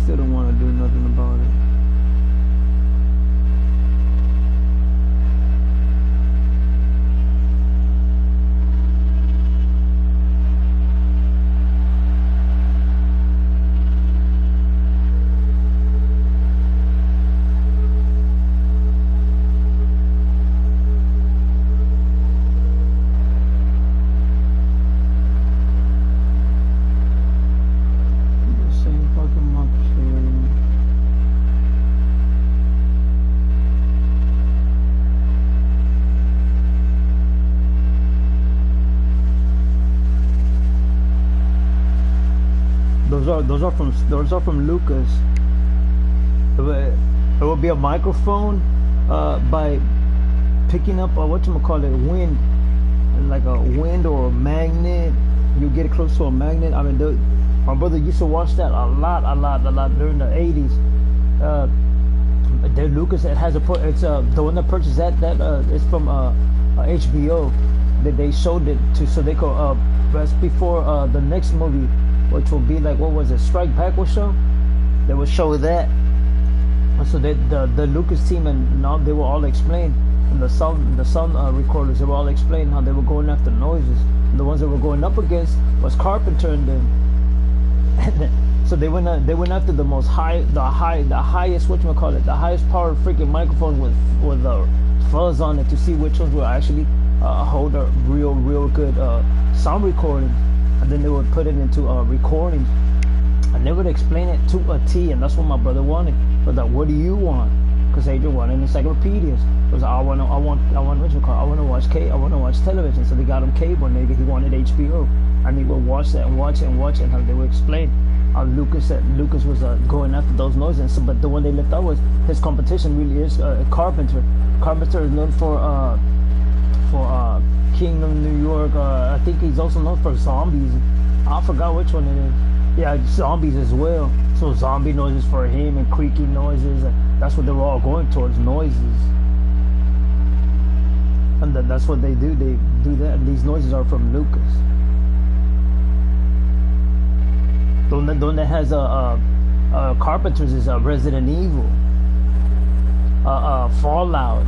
still don't want to do nothing about it. The same fucking monkey. Those are from Lucas. It will be a microphone by picking up whatchamacallit, wind, like a wind or a magnet. You get it close to a magnet. I mean, my brother used to watch that a lot during the 80s. The Lucas, it has it's the one that purchased that it's from HBO. They showed it to, so they could rest before the next movie, which will be like, what was it, Strike Back will show. They will show that. And so the Lucas team, and now they will all explain, and the sound recorders, they were all explain how they were going after noises. And the ones that were going up against was Carpenter and them. So they went after the highest whatchamacallit, the highest powered freaking microphone with fuzz on it, to see which ones will actually hold a real good sound recording. And then they would put it into recordings, and they would explain it to a T. And that's what my brother wanted. But like, what do you want? Because Adrian wanted encyclopedias. It was like, I want to watch television. So they got him cable, nigga. He wanted HBO, and he would watch that and watch it, and how they would explain how Lucas was going after those noises. So, but the one they left out was his competition really is Carpenter. Carpenter is known for Kingdom, New York. I think he's also known for Zombies. I forgot which one it is. Yeah, Zombies as well. So zombie noises for him, and creaky noises. That's what they were all going towards, noises. And that's what they do. They do that. And these noises are from Lucas. The one that has Carpenter's is Resident Evil, Fallout.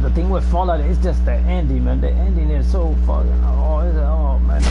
The thing with Fallout is just the ending, man. The ending is so fucking. Oh man.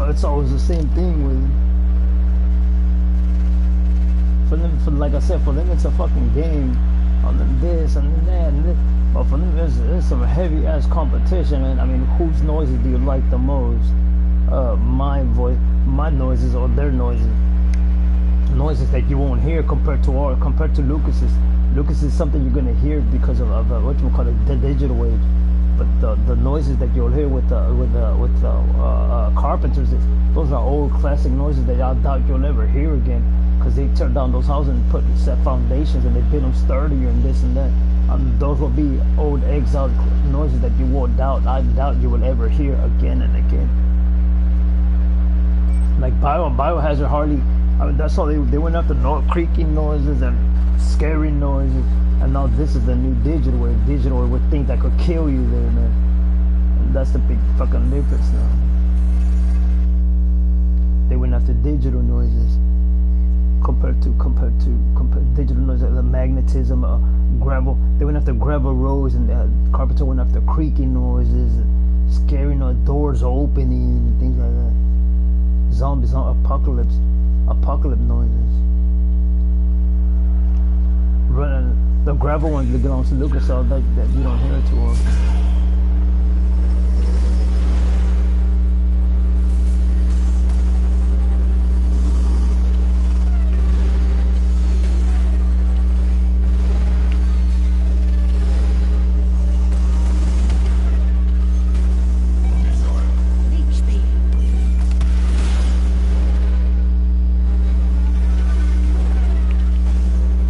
It's always the same thing with for them. For like I said, for them it's a fucking game. On them this and then that and this. But for them it's some heavy ass competition. And I mean, whose noises do you like the most? My voice, my noises, or their noises? Noises that you won't hear compared to Lucas's. Lucas is something you're gonna hear because of what you call it, the digital age. But the noises that you'll hear with Carpenters, those are old classic noises that I doubt you'll ever hear again, because they turned down those houses and put set foundations, and they built them sturdier and this and that. Those will be old exiled noises that you won't doubt. I doubt you will ever hear again and again. Like Biohazard hardly. I mean, that's all they went after creaking noises and scary noises. And now this is the new digital wave with things that could kill you there, man. And that's the big fucking difference now. They went after digital noises. compared digital noise, the magnetism, gravel. They went after gravel roads, and Carpenter went after creaking noises, scary noise, doors opening, and things like that. Zombies, apocalypse noises. The gravel ones that belongs to LucasArts that you don't hear too often.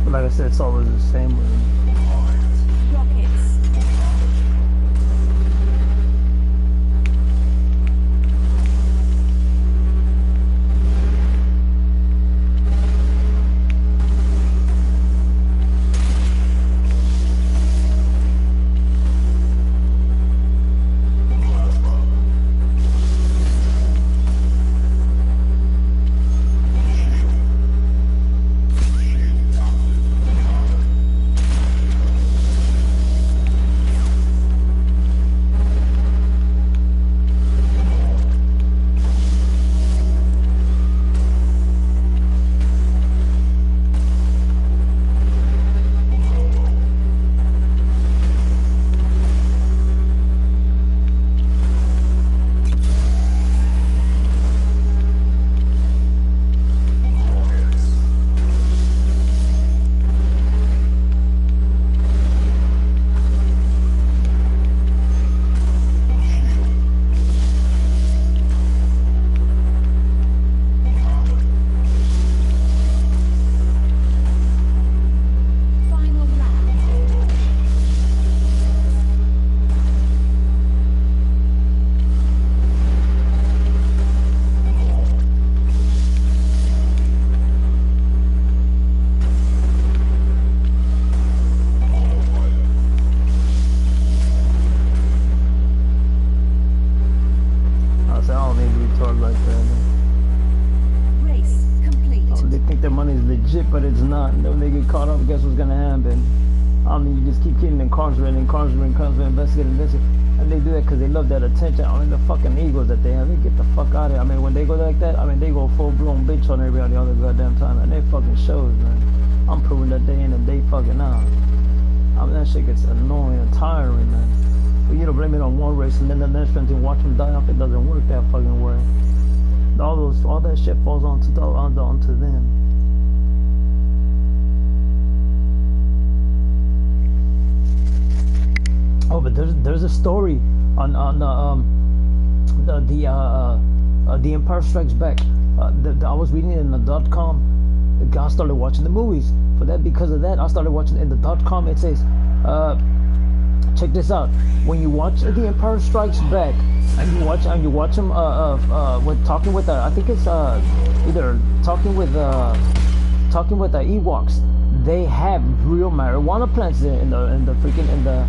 Like I said, it's always the same with them. But it's not. When they get caught up, guess what's gonna happen? I mean, you just keep getting incarcerated, investigate, and they do that because they love that attention. I mean, the fucking egos that they have, they get the fuck out of here. I mean, when they go like that, I mean, they go full blown bitch on everybody all the goddamn time, and they fucking shows, man. I'm proving that day in and day fucking out. I mean, that shit gets annoying and tiring, man. But you don't blame it on one race and then the next one to watch them die off. It doesn't work that fucking way. All that shit falls onto them. Oh, but there's a story on the Empire Strikes Back. I was reading it in the .com. I started watching the movies. Because of that, I started watching in the .com. It says, check this out. When you watch the Empire Strikes Back, and you watch them with talking with I think it's either talking with the Ewoks. They have real marijuana plants in the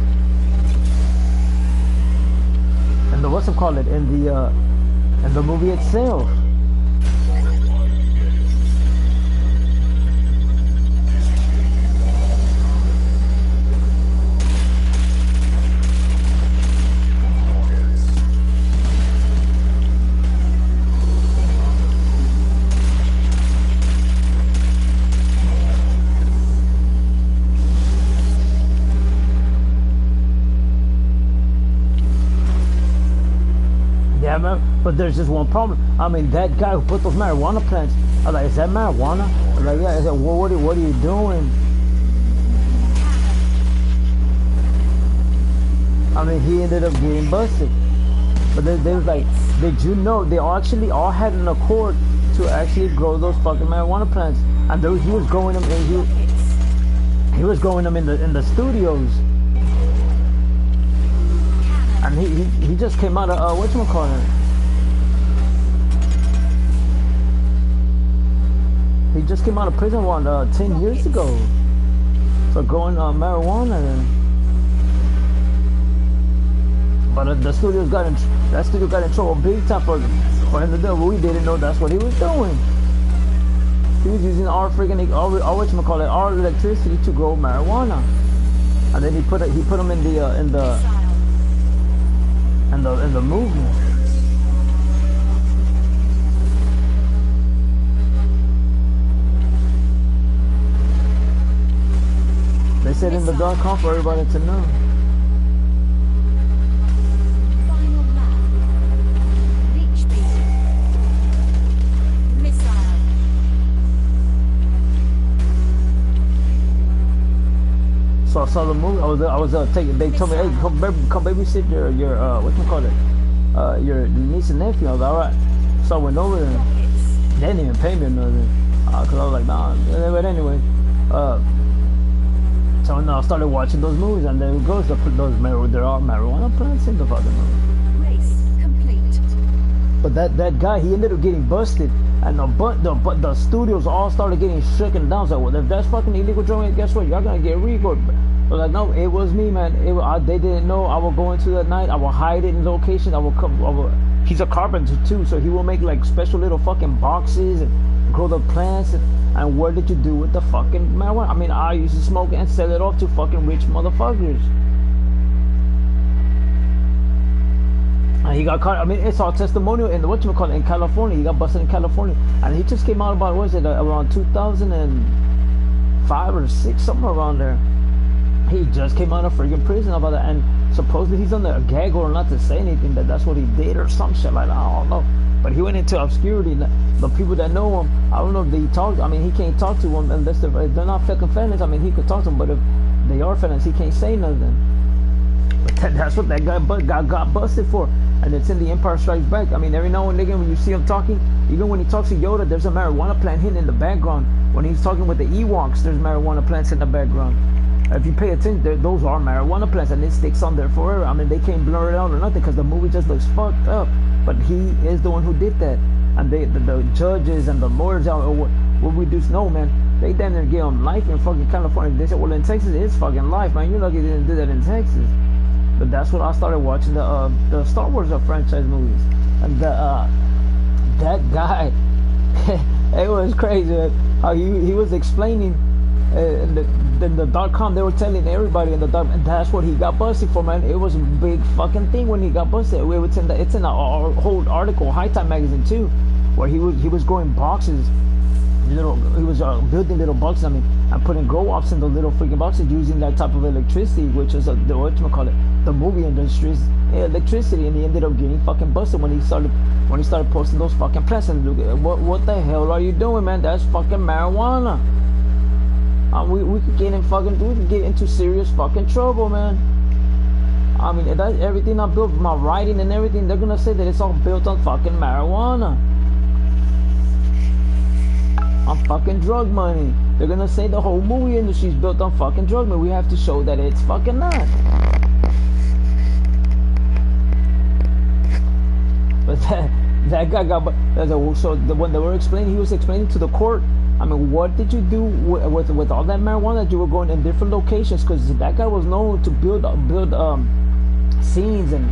what's it called it in the movie itself. But there's just one problem. I mean, that guy who put those marijuana plants, I was like, is that marijuana? I was like, yeah. I said, well, what are you doing? I mean, he ended up getting busted. But they was like, did you know they actually all had an accord to actually grow those fucking marijuana plants? And he was growing them, and he was growing them in the studios. And he just came out of whatchamacallit. He just came out of prison 10 years ago for growing marijuana. But the studio got in trouble big time for him to do. We didn't know that's what he was doing. He was using our freaking our whatchamacallit, our electricity to grow marijuana, and then he put them in the movement. They said in the .com for everybody to know. Final lap. Reach speed. Missile. So I saw the movie. I was taking. They told me, hey, come babysit your your niece and nephew. I was like, all right. So I went over there. They didn't even pay me or nothing. Cause I was like, nah. But anyway, so now I started watching those movies, and there it goes. There are marijuana plants in the fucking movie. Race complete. But that guy, he ended up getting busted, and the studios all started getting shaken down. So, well, if that's fucking illegal drawing, guess what? You're gonna get recorded. But like, no, it was me, man. They didn't know. I will go into that night. I will hide it in location. He's a carpenter too, so he will make like special little fucking boxes and grow the plants. And what did you do with the fucking marijuana? I mean, I used to smoke and sell it off to fucking rich motherfuckers. And he got caught. I mean, it's all testimonial in the whatchamacallit in California. He got busted in California, and he just came out about, what was it, around 2005 or 6, somewhere around there. He just came out of freaking prison about that, and supposedly he's under a gag order not to say anything, that's what he did or some shit like that. I don't know. But he went into obscurity. The people that know him, I don't know if they talk. I mean, he can't talk to them unless they're not fucking felons. I mean, he could talk to them, but if they are felons, he can't say nothing. But that's what that guy got busted for, and it's in The Empire Strikes Back. I mean, every now and again when you see him talking, even when he talks to Yoda, there's a marijuana plant hidden in the background. When he's talking with the Ewoks, there's marijuana plants in the background. If you pay attention, those are marijuana plants, and it sticks on there forever. I mean, they can't blur it out or nothing because the movie just looks fucked up. But he is the one who did that, and the judges and the lawyers out, what we do know, man, they damn near give him life in fucking California. They said, well, in Texas it's fucking life, man. You're lucky they didn't do that in Texas. But that's when I started watching the Star Wars franchise movies, and that guy, it was crazy how he was explaining. In the .com, they were telling everybody in the and that's what he got busted for, man. It was a big fucking thing when he got busted. It's in our whole article, High Time magazine too, where he was growing boxes, he was building little boxes. I mean, and putting grow ups in the little freaking boxes using that type of electricity, which is the movie industry's electricity, and he ended up getting fucking busted when he started posting those fucking plants. And look, what the hell are you doing, man? That's fucking marijuana. We could get into serious fucking trouble, man. I mean, everything I built, my writing and everything, they're gonna say that it's all built on fucking marijuana, on fucking drug money. They're gonna say the whole movie industry is built on fucking drug money. We have to show that it's fucking not. But that guy got, so when they were explaining, he was explaining to the court, I mean, what did you do with all that marijuana that you were going in different locations? Because that guy was known to build scenes and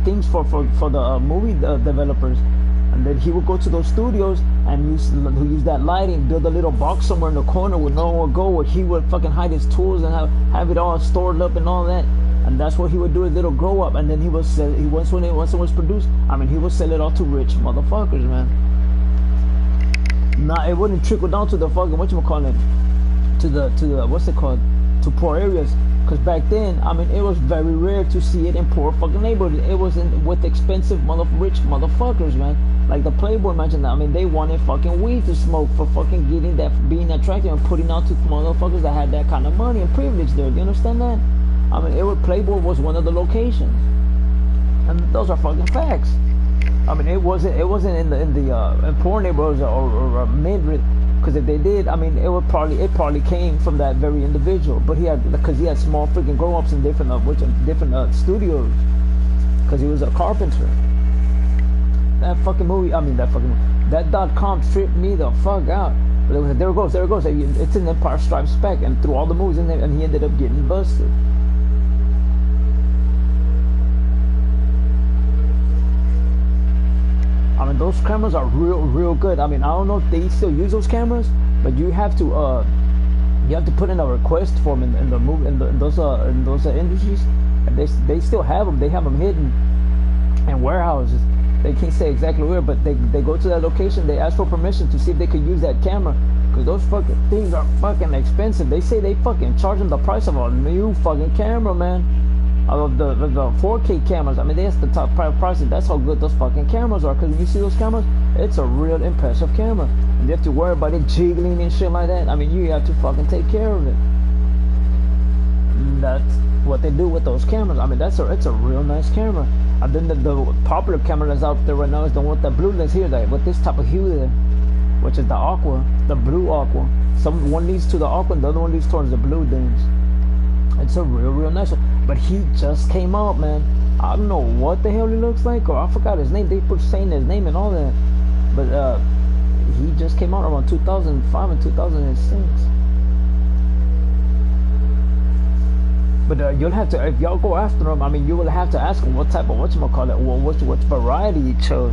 things for the movie developers, and then he would go to those studios and use that lighting, build a little box somewhere in the corner where no one would go, where he would fucking hide his tools and have it all stored up and all that. And that's what he would do, a little grow up, and then he would sell. Once it was produced, I mean, he would sell it all to rich motherfuckers, man. Nah, it wouldn't trickle down to the fucking to the what's it called, to poor areas. Because back then, I mean, it was very rare to see it in poor fucking neighborhoods. It was with expensive rich motherfuckers, man. Like the Playboy Mansion. I mean, they wanted fucking weed to smoke for fucking being attractive and putting out to motherfuckers that had that kind of money and privilege there. Do you understand that? I mean, Playboy was one of the locations, and those are fucking facts. I mean, it wasn't in poor neighborhoods or mid, because if they did, I mean, it probably came from that very individual. But he had small freaking grow ups in different studios, because he was a carpenter. That .com tripped me the fuck out. But there it goes. It's in Empire Strikes Back, and through all the movies in there, and he ended up getting busted. I mean, those cameras are real good. I mean, I don't know if they still use those cameras, but you have to put in a request form in the move in those industries, and they still have them. They have them hidden in warehouses. They can't say exactly where, but they go to that location. They ask for permission to see if they could use that camera, because those fucking things are fucking expensive. They say they fucking charge them the price of a new fucking camera, man. Of the 4K cameras. I mean, that's the top prices. That's how good those fucking cameras are. Because when you see those cameras, it's a real impressive camera. And you have to worry about it jiggling and shit like that. I mean, you have to fucking take care of it. And that's what they do with those cameras. I mean, it's a real nice camera. And then the popular camera that's out there right now is the one with the blue lens here, like with this type of hue there, which is the aqua, the blue aqua. One leads to the aqua, and the other one leads towards the blue lens. It's a real nice one. But he just came out, man. I don't know what the hell he looks like, or I forgot his name. They put saying his name and all that. But he just came out around 2005 and 2006. But you'll have to, if y'all go after him, I mean, you will have to ask him what type of, what variety he chose.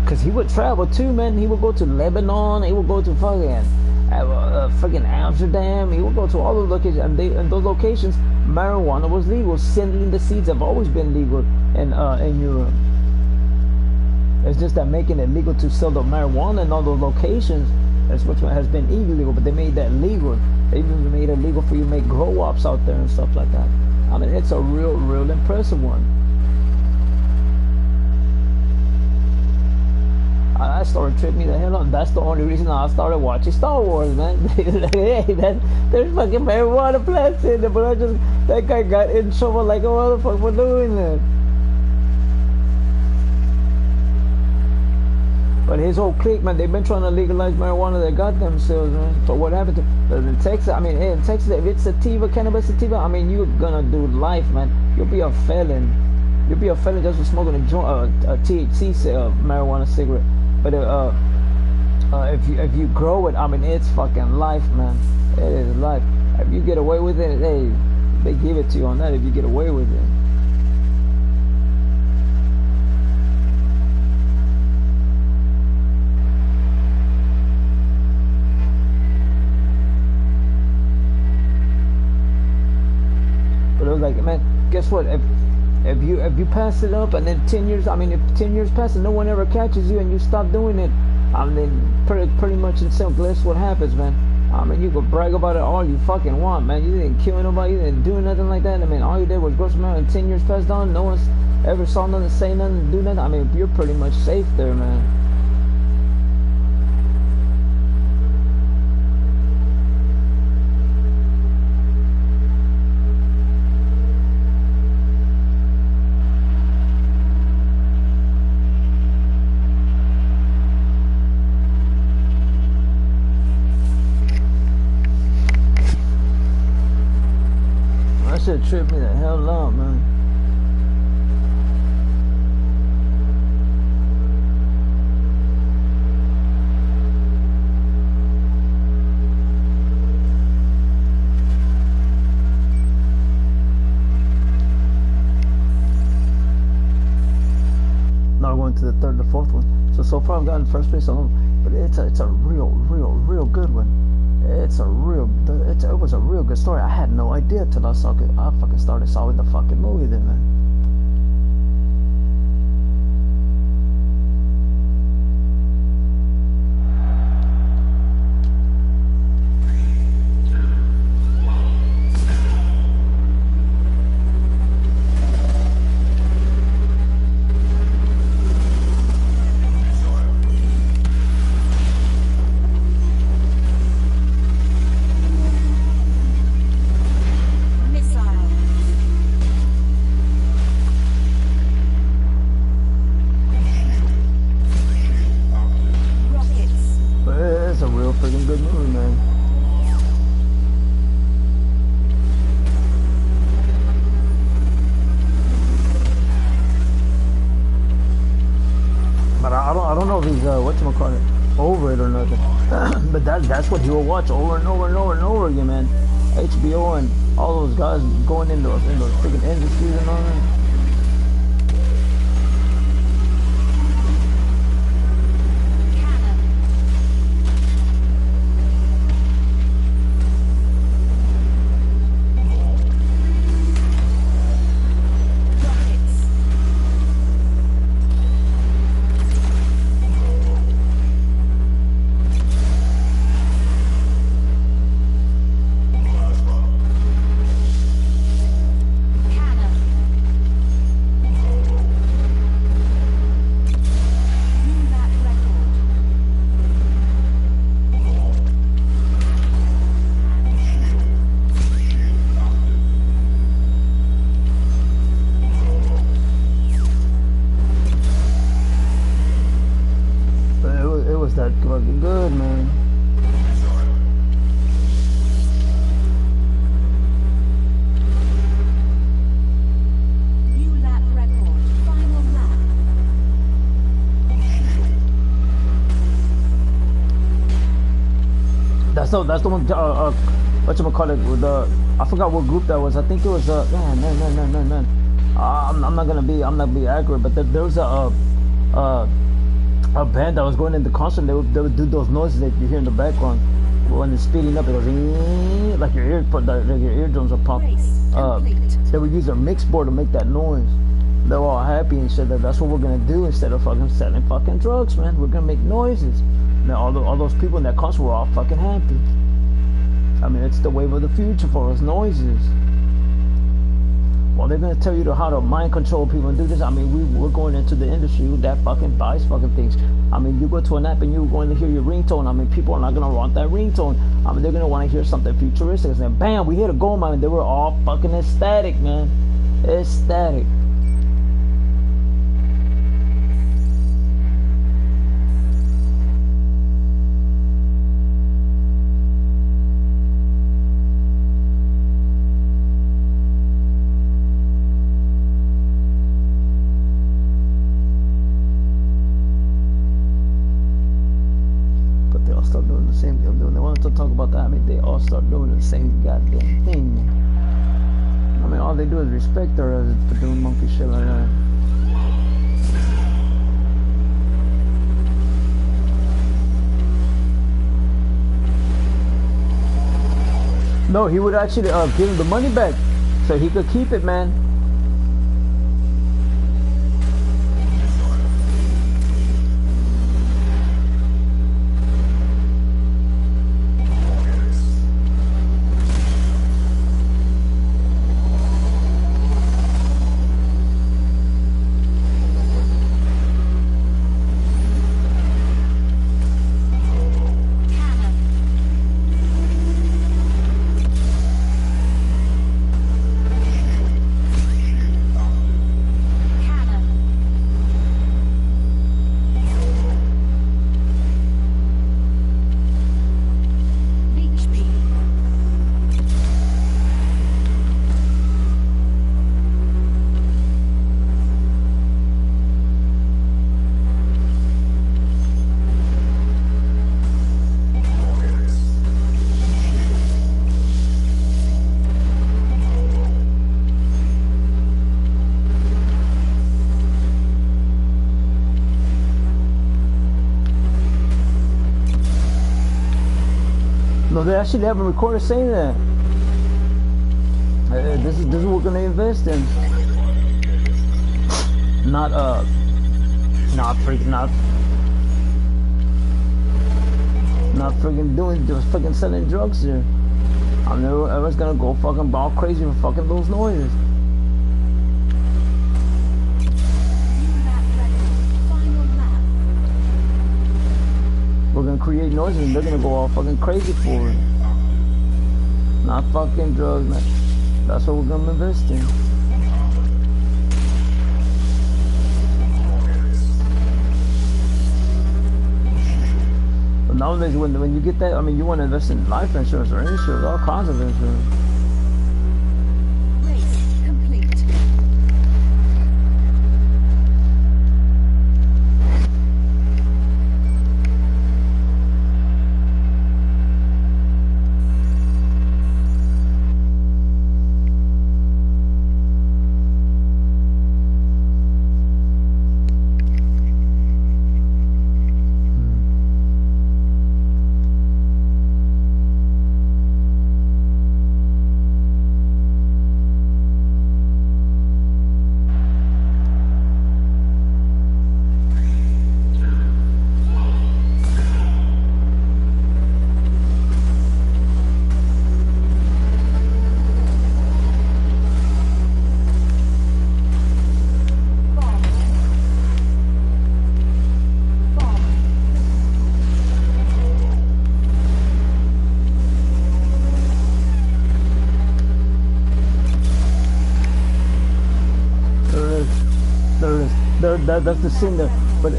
Because he would travel too, man. He would go to Lebanon. He would go to fucking Amsterdam. He would go to all those locations. And those locations, marijuana was legal. Sending the seeds have always been legal in Europe. It's just that making it legal to sell the marijuana in all those locations, that's which one has been illegal, but they made that legal. They even made it legal for you to make grow-ups out there and stuff like that. I mean, it's a real impressive one. That started tripping me the hell out. That's the only reason I started watching Star Wars, man. Hey, there's fucking marijuana plants in there, but that guy got in trouble like a motherfucker for doing that. But his whole clique, man, they've been trying to legalize marijuana. They got themselves, man. So what happened to in Texas? I mean, in Texas, if it's sativa, cannabis sativa, I mean, you're gonna do life, man. You'll be a felon. You'll be a felon just for smoking a THC marijuana cigarette. But if you grow it, I mean, it's fucking life, man. It is life. If you get away with it, they give it to you on that. If you get away with it. But it was like, man, guess what? If you pass it up and then 10 years, I mean, if 10 years pass and no one ever catches you and you stop doing it, I mean, pretty much in simple, that's what happens, man. I mean, you can brag about it all you fucking want, man. You didn't kill nobody, you didn't do nothing like that. I mean, all you did was grow some marijuana and 10 years passed on, no one's ever saw nothing, say nothing, do nothing. I mean, you're pretty much safe there, man. That shit tripped me the hell out, man. Now we're going to the third, the fourth one. So far I've gotten first place on them, but it's a real good one. It was a real good story. I had no idea till I fucking started saw the fucking movie then, man. It's a real freaking good movie, man. But I don't know if he's whatchamacallit, over it or nothing. But that's what he will watch over and over and over and over again, man. HBO and all those guys going in those freaking industries and all that. That's the one. What you call it? With the I forgot what group that was. I think it was man. I'm not gonna be accurate, but there was uh, a band that was going in the concert. They would do those noises that you hear in the background when it's speeding up. It goes like your eardrums are pumped. Race complete. They would use their mix board to make that noise. They're all happy and said that's what we're gonna do instead of fucking selling fucking drugs, man. We're gonna make noises. And all those people in that concert were all fucking happy. I mean, it's the wave of the future for us, noises. Well, they're gonna tell you how to mind control people and do this. I mean, we're going into the industry that fucking buys fucking things. I mean, you go to an app and you're going to hear your ringtone. I mean, people are not gonna want that ringtone. I mean, they're gonna want to hear something futuristic. And then, bam, we hit a gold mine. And they were all fucking ecstatic, man. Ecstatic. Start doing the same thing. When they want to talk about that, I mean, they all start doing the same goddamn thing. I mean, all they do is respect her for doing monkey shit like that. No, he would actually give him the money back so he could keep it, man. No, they actually have a recorder saying that. This is what we're gonna invest in. Not freaking doing just fucking selling drugs here. I mean, everyone's gonna go fucking ball crazy for fucking those noises. We're gonna create noises and they're gonna go all fucking crazy for it. Not fucking drugs, man. That's what we're gonna invest in. But nowadays, when you get that, I mean, you want to invest in life insurance or insurance, all kinds of insurance. That's the scene there, but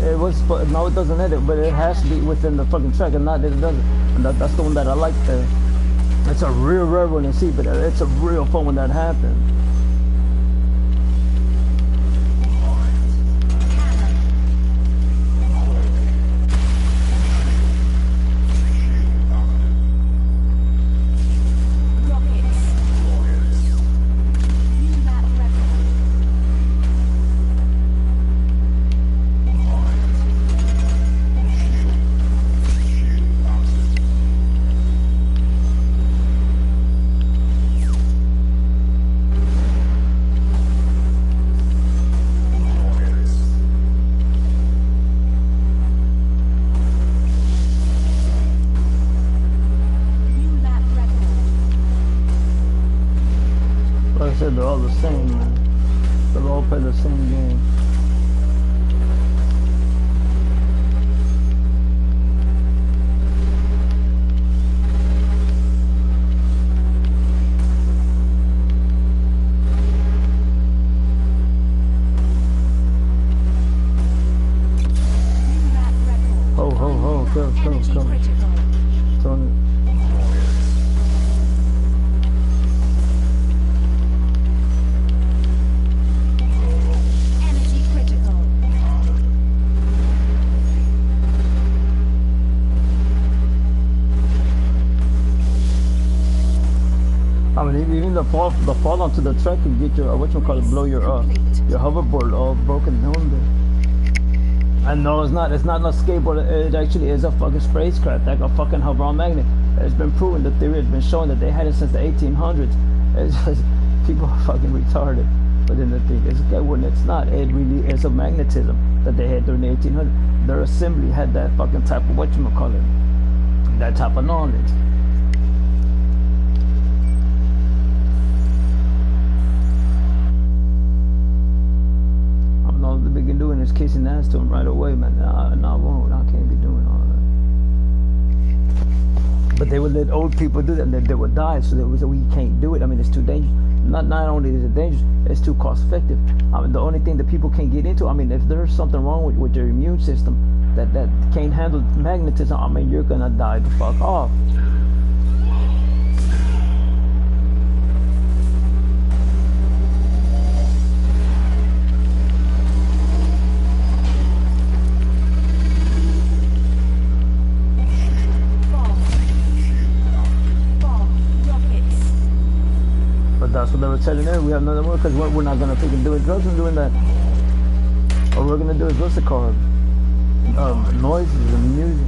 now it doesn't edit, but it has to be within the fucking track, and not that it doesn't. And that's the one that I like there. It's a real rare one to see, but it's a real fun when that happens. said, they're all the same, man. They all play the same game. Ho, ho, ho, go, go, Energy go. critical. Tony. Energy critical. I mean, even the fall onto the track can get your blow your hoverboard all broken down there. And no, it's not no skateboard. It actually is a fucking spacecraft, like a fucking hover on magnet. It's been proven. The theory has been shown that they had it since the 1800s. It's just people are fucking retarded. But then the thing is, okay, when it's not, it really is a magnetism that they had during the 1800s. Their assembly had that fucking type of that type of knowledge. All they been doing is kissing ass to him right away, man. Nah, I won't. I can't be doing all that. But they would let old people do that, and they would die. So we can't do it. I mean, it's too dangerous. Not only is it dangerous, it's too cost effective. I mean, the only thing that people can get into, I mean, if there's something wrong with your immune system that can't handle magnetism, I mean, you're gonna die the fuck off. That's what they were telling her. We have nothing more because we're not gonna freaking do it. Drugs and doing that. All we're gonna do is what's it called? Noises and music.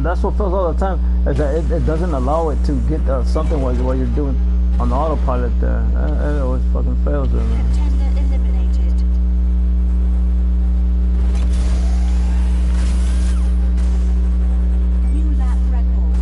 That's what feels all the time, is that it doesn't allow it to get something while you're doing on autopilot there. It always fucking fails there, man. Contender eliminated. New lap record.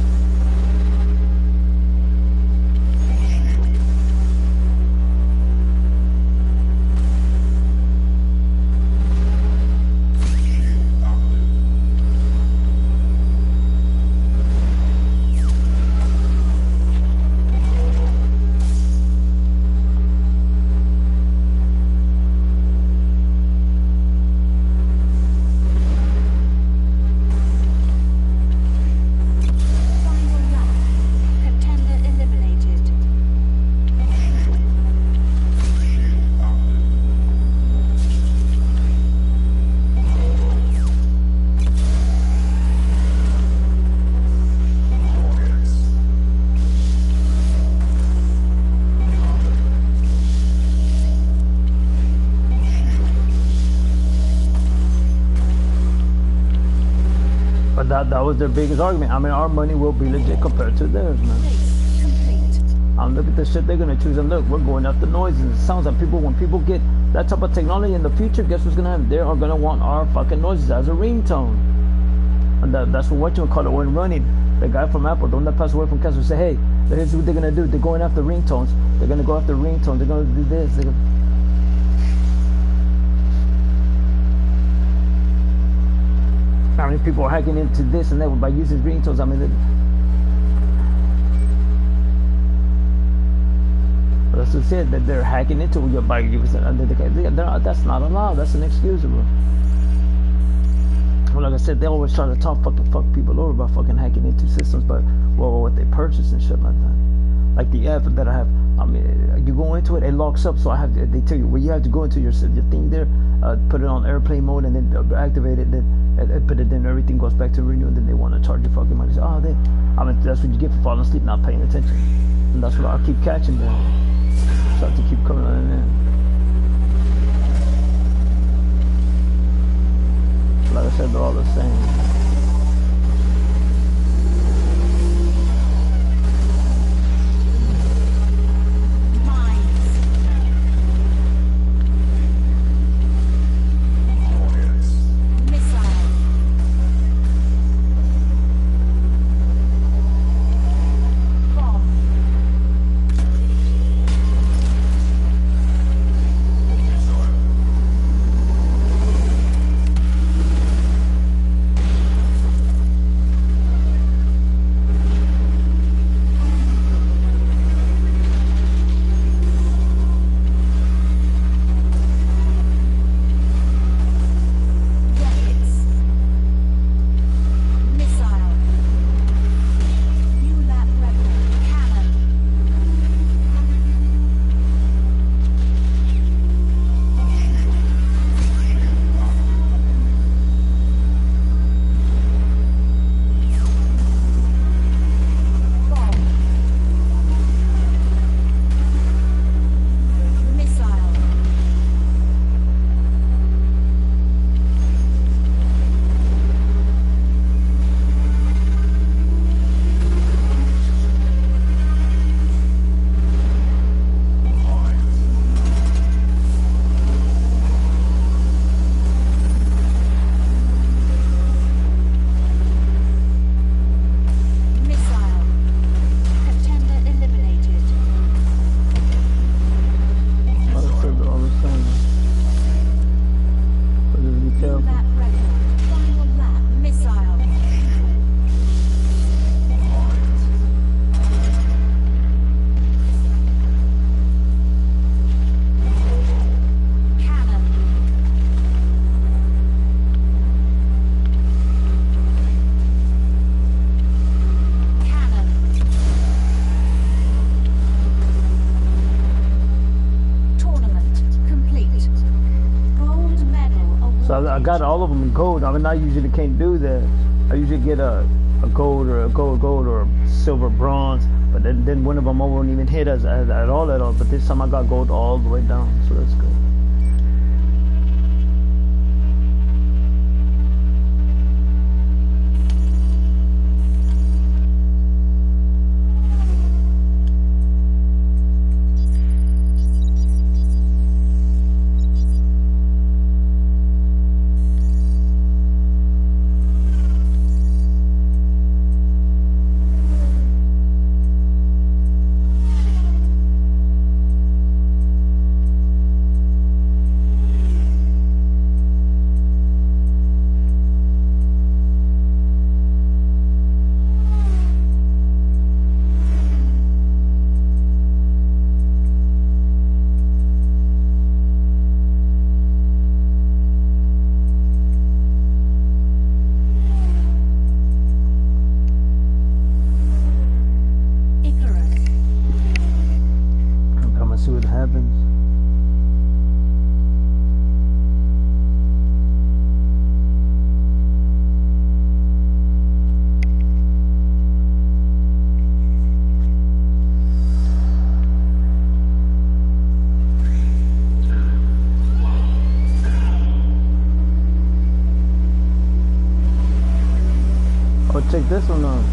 That was their biggest argument. I mean, our money will be legit compared to theirs, man. Complete. Look at the shit they're gonna choose. And look, we're going after noises. It sounds like when people get that type of technology in the future, guess what's gonna happen? They are gonna want our fucking noises as a ringtone. And that's what you call it when running. The guy from Apple, the one that passed away from cancer, say, hey, here's what they're gonna do. They're going after ringtones. They're gonna go after ringtones. They're gonna do this. How many people are hacking into this and that by using ringtones? I mean, that's what said, that they're hacking into your bike. That's not allowed. That's inexcusable. Well, like I said. said, they always try to fuck people over by fucking hacking into systems, but well, what they purchase and shit like that. Like the app that I have, I mean, you go into it, it locks up, so I have to, they tell you, well, you have to go into your thing there, put it on airplane mode, and then activate it, then everything goes back to renew, and then they want to charge you fucking money. So, I mean, that's what you get for falling asleep, not paying attention, and that's what I keep catching there. So I have to keep coming on in. Like I said, they're all the same. So I got all of them in gold. I mean, I usually can't do that. I usually get a gold or a gold or a silver bronze, but then one of them I won't even hit us at all. But this time I got gold all the way down, so that's good. See what happens. Oh, check this one out.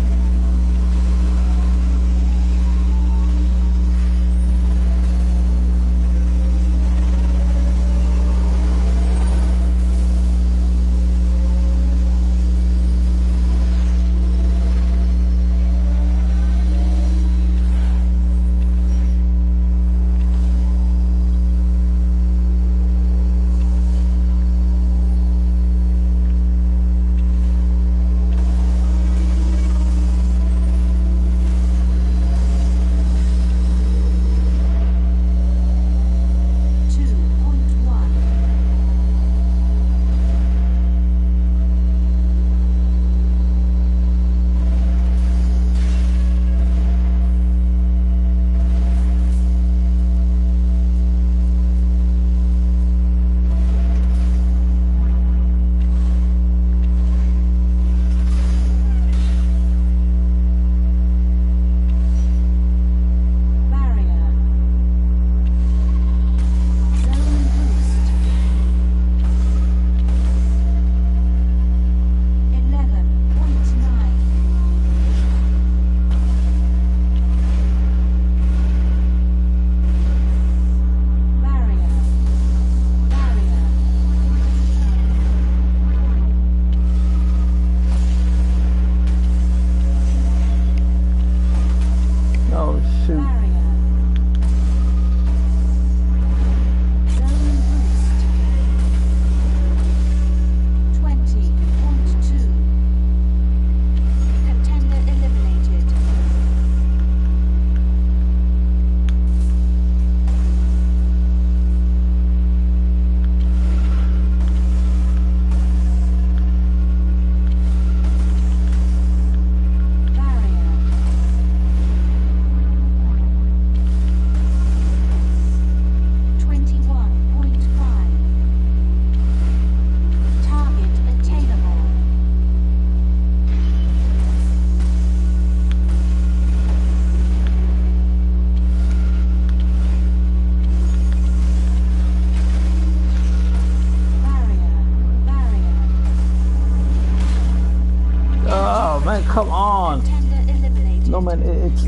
man, come on. Contender eliminated. No man, it's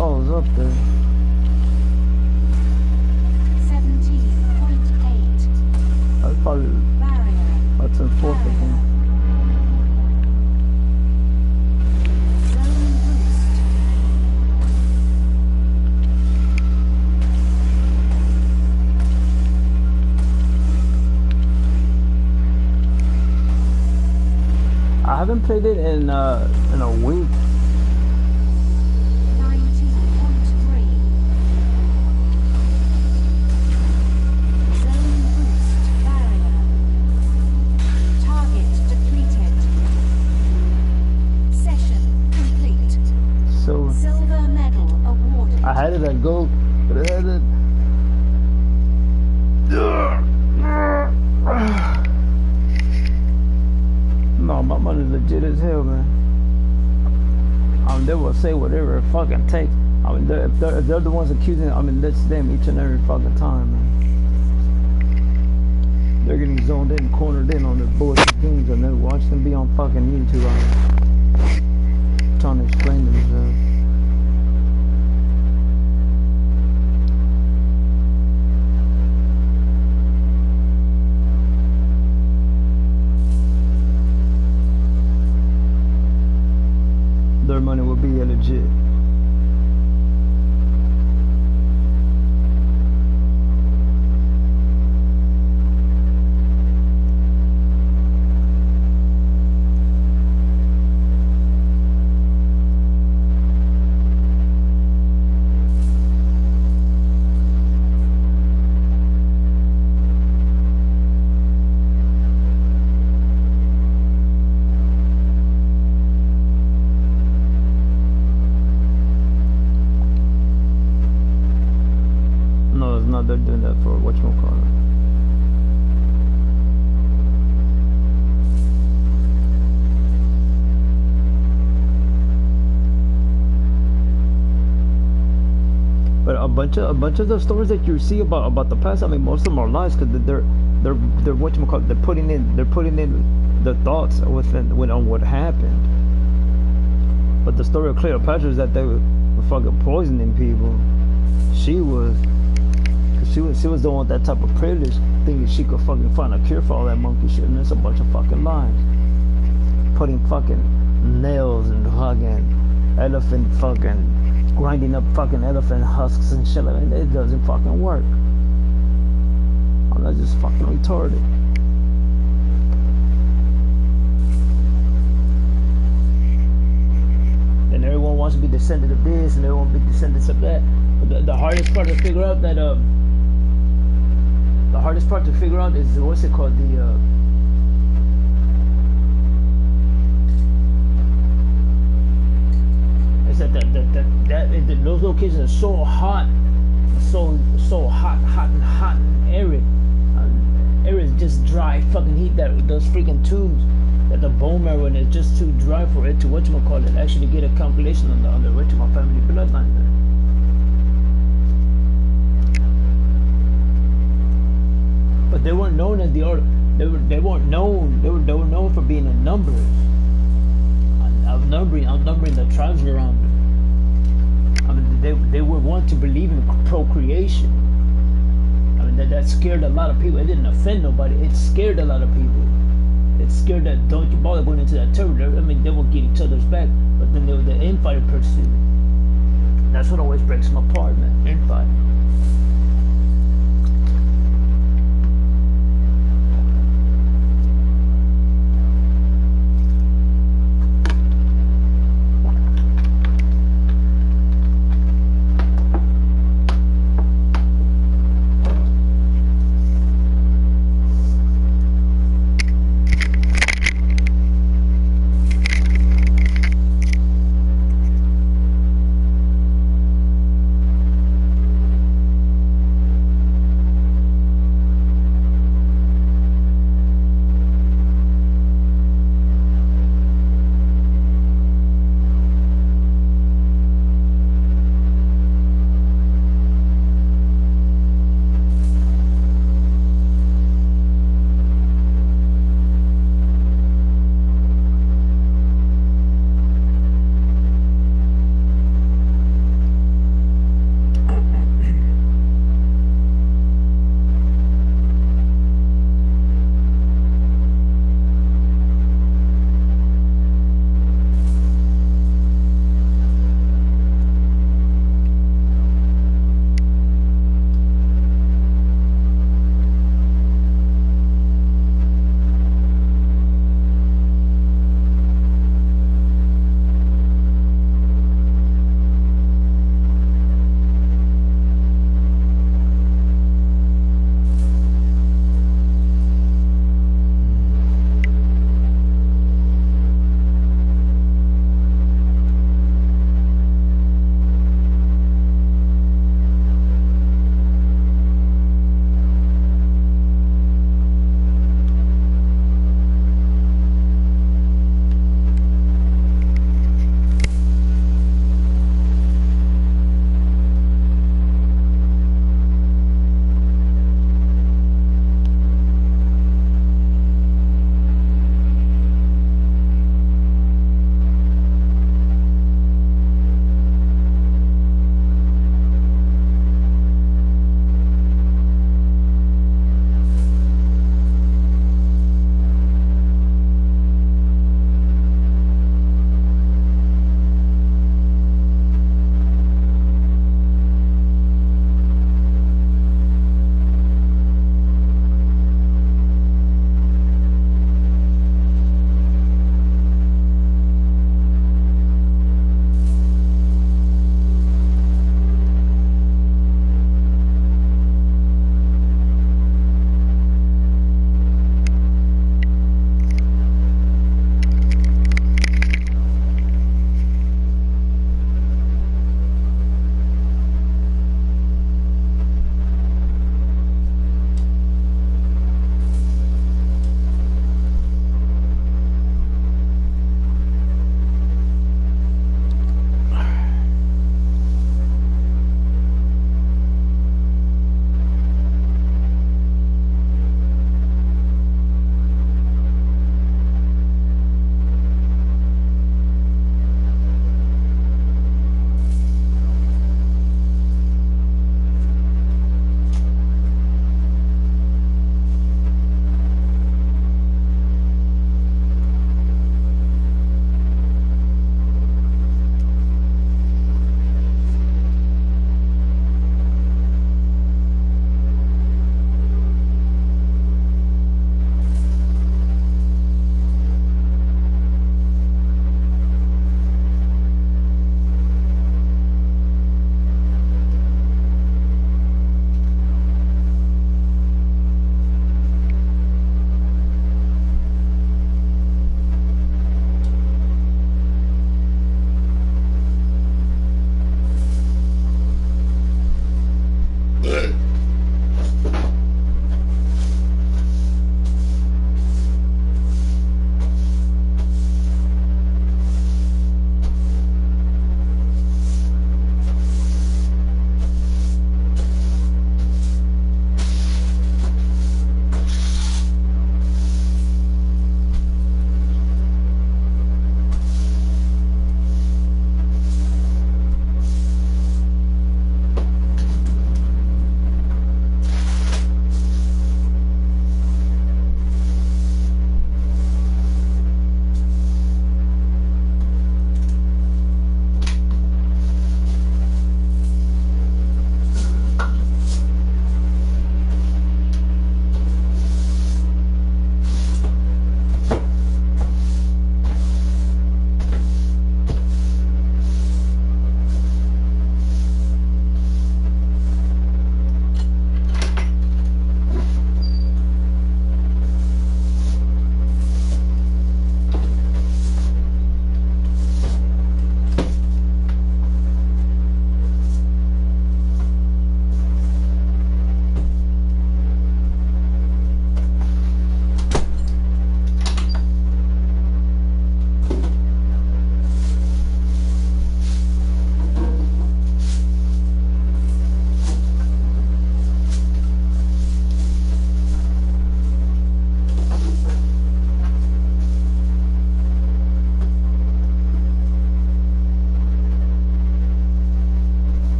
oh, it's up there. 17.8. That's probably Barrier. that's in fourth again. Zone boost. I haven't played it in a week. 19.3. Zone boost. Barrier. Target depleted. Session complete. So Silver medal awarded. I had it at gold, but I had it. No, my money's legit as hell, man. They will say whatever it fucking takes. I mean, if they're the ones accusing, I mean, that's them each and every fucking time, man. They're getting zoned in, cornered in on their bullshit games, and then watch them be on fucking YouTube trying to explain themselves. Their money will be legit. No, it's not. They're doing that for whatchamacallit. But a bunch of the stories that you see about the past, I mean, most of them are lies because they're whatchamacallit, they're putting in the thoughts within on what happened. But the story of Cleopatra is that they were fucking poisoning people. She was the one with that type of privilege, thinking she could fucking find a cure for all that monkey shit, and it's a bunch of fucking lies. Putting fucking nails and fucking elephant fucking grinding up fucking elephant husks and shit like that. It doesn't fucking work. I'm not just fucking retarded. And everyone wants to be descendant of this, and everyone be descendants of that. But the hardest part to figure out that the hardest part to figure out is what's it called, is that those locations are so hot, so hot and arid. Arid is just dry fucking heat, those freaking tubes, that the bone marrow is just too dry for it to whatchamacallit actually get a compilation on the whatchamacallit family bloodline there. But they weren't known as the art. They weren't known. They were known for being in numbers, outnumbering the tribes around them. I mean, they were one to believe in procreation. I mean, that scared a lot of people. It didn't offend nobody. It scared a lot of people. It scared that don't you bother going into that territory. I mean, they will get each other's back, but then they were the infighting pursuit. That's what always breaks them apart, man. Infighting.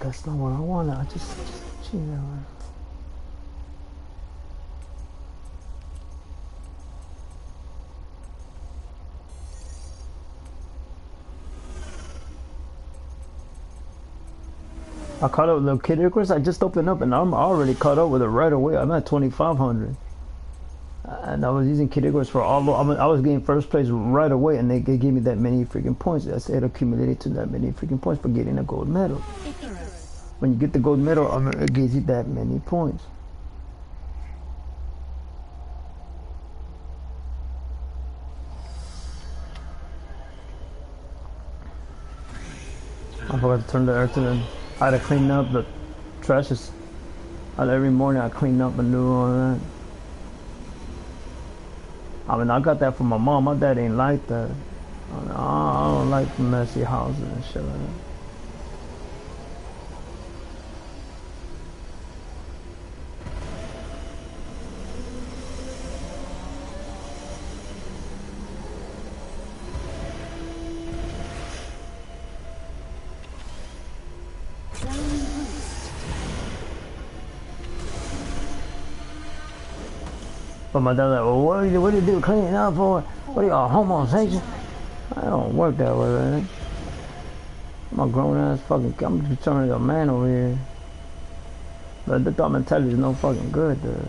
that's not what I want. I just you know. I caught up with the Kid Icarus. I just opened up and I'm already caught up with it right away. I'm at 2,500. And I was using Kid Icarus for all. I was getting first place right away, and they gave me that many freaking points. I said it accumulated to that many freaking points for getting a gold medal. Icarus. When you get the gold medal, it gives you that many points. I forgot to turn the air to them. I had to clean up the trashes. Every morning I clean up and do all that. I mean, I got that from my mom. My dad ain't like that. I don't like messy houses and shit like that. But my dad's like, well, what do you do cleaning up for? What are you, a homosexual? I don't work that way, man. I'm a grown ass fucking, I'm just turning a man over here. But the thought mentality is no fucking good, dude.